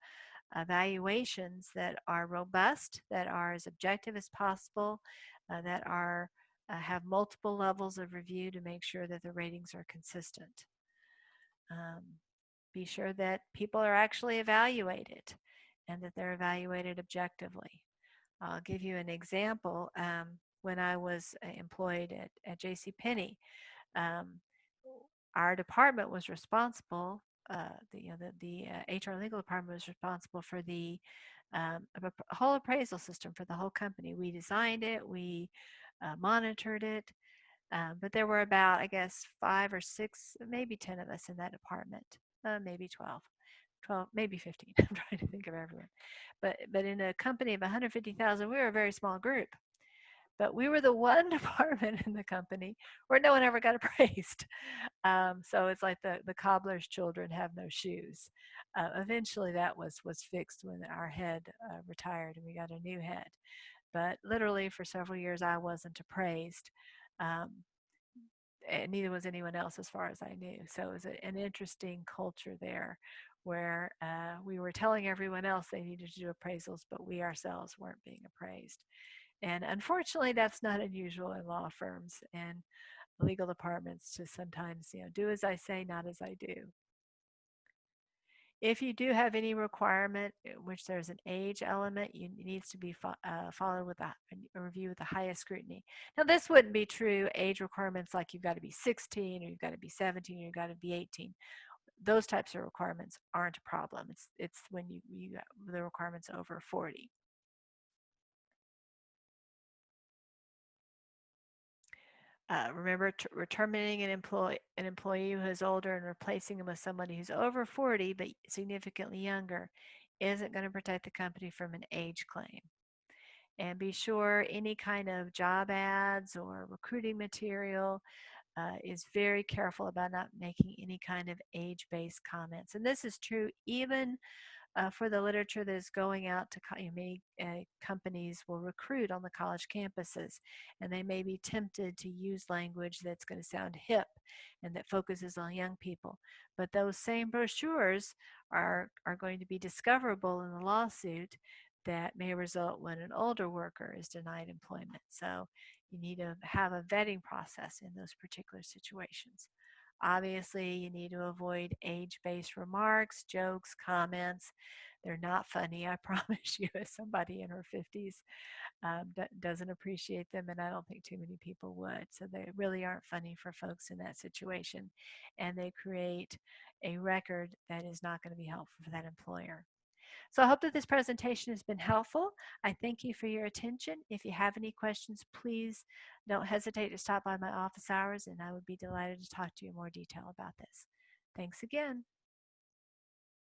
evaluations that are robust, that are as objective as possible, that are have multiple levels of review to make sure that the ratings are consistent. Be sure that people are actually evaluated and that they're evaluated objectively. I'll give you an example. When I was employed at JCPenney, um, our department was responsible, the HR legal department was responsible for the whole appraisal system for the whole company. We designed it, we monitored it, but there were about, I guess, 5 or 6, maybe 10 of us in that department, maybe 12, maybe 15. I'm trying to think of everyone. But in a company of 150,000, we were a very small group. But we were the one department in the company where no one ever got appraised. So it's like the cobbler's children have no shoes. Eventually, that was fixed when our head retired and we got a new head. But literally, for several years, I wasn't appraised. Um, and neither was anyone else as far as I knew. So it was an interesting culture there where we were telling everyone else they needed to do appraisals, but we ourselves weren't being appraised. And unfortunately, that's not unusual in law firms and legal departments to sometimes, do as I say, not as I do. If you do have any requirement in which there's an age element, it needs to be followed with a review with the highest scrutiny. Now, this wouldn't be true age requirements like you've got to be 16 or you've got to be 17 or you've got to be 18. Those types of requirements aren't a problem. It's when you the requirements over 40. Remember, terminating an employee who is older and replacing him with somebody who's over 40 but significantly younger isn't going to protect the company from an age claim. And be sure any kind of job ads or recruiting material is very careful about not making any kind of age-based comments. And this is true even for the literature that is going out to many companies will recruit on the college campuses, and they may be tempted to use language that's going to sound hip and that focuses on young people. But those same brochures are going to be discoverable in the lawsuit that may result when an older worker is denied employment. So you need to have a vetting process in those particular situations. Obviously, you need to avoid age-based remarks, jokes, comments. They're not funny, I promise you, as somebody in her 50s doesn't appreciate them, and I don't think too many people would. So they really aren't funny for folks in that situation, and they create a record that is not going to be helpful for that employer. So I hope that this presentation has been helpful. I thank you for your attention. If you have any questions, please don't hesitate to stop by my office hours, and I would be delighted to talk to you in more detail about this. Thanks again.